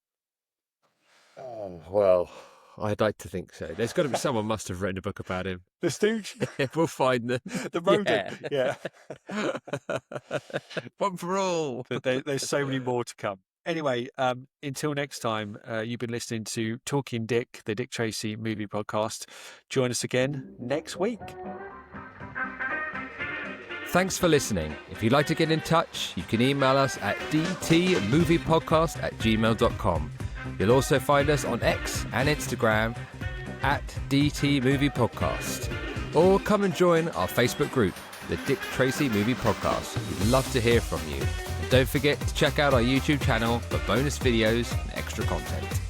Oh, well, I'd like to think so. There's got to be someone must have written a book about him. The Stooge? We'll find them. The rodent? Yeah. One for all. There's so many more to come. Anyway, until next time, you've been listening to Talking Dick, the Dick Tracy movie podcast. Join us again next week. Thanks for listening. If you'd like to get in touch, you can email us at dtmoviepodcast@gmail.com. You'll also find us on X and Instagram at DT Movie Podcast. Or come and join our Facebook group, the Dick Tracy Movie Podcast. We'd love to hear from you. And don't forget to check out our YouTube channel for bonus videos and extra content.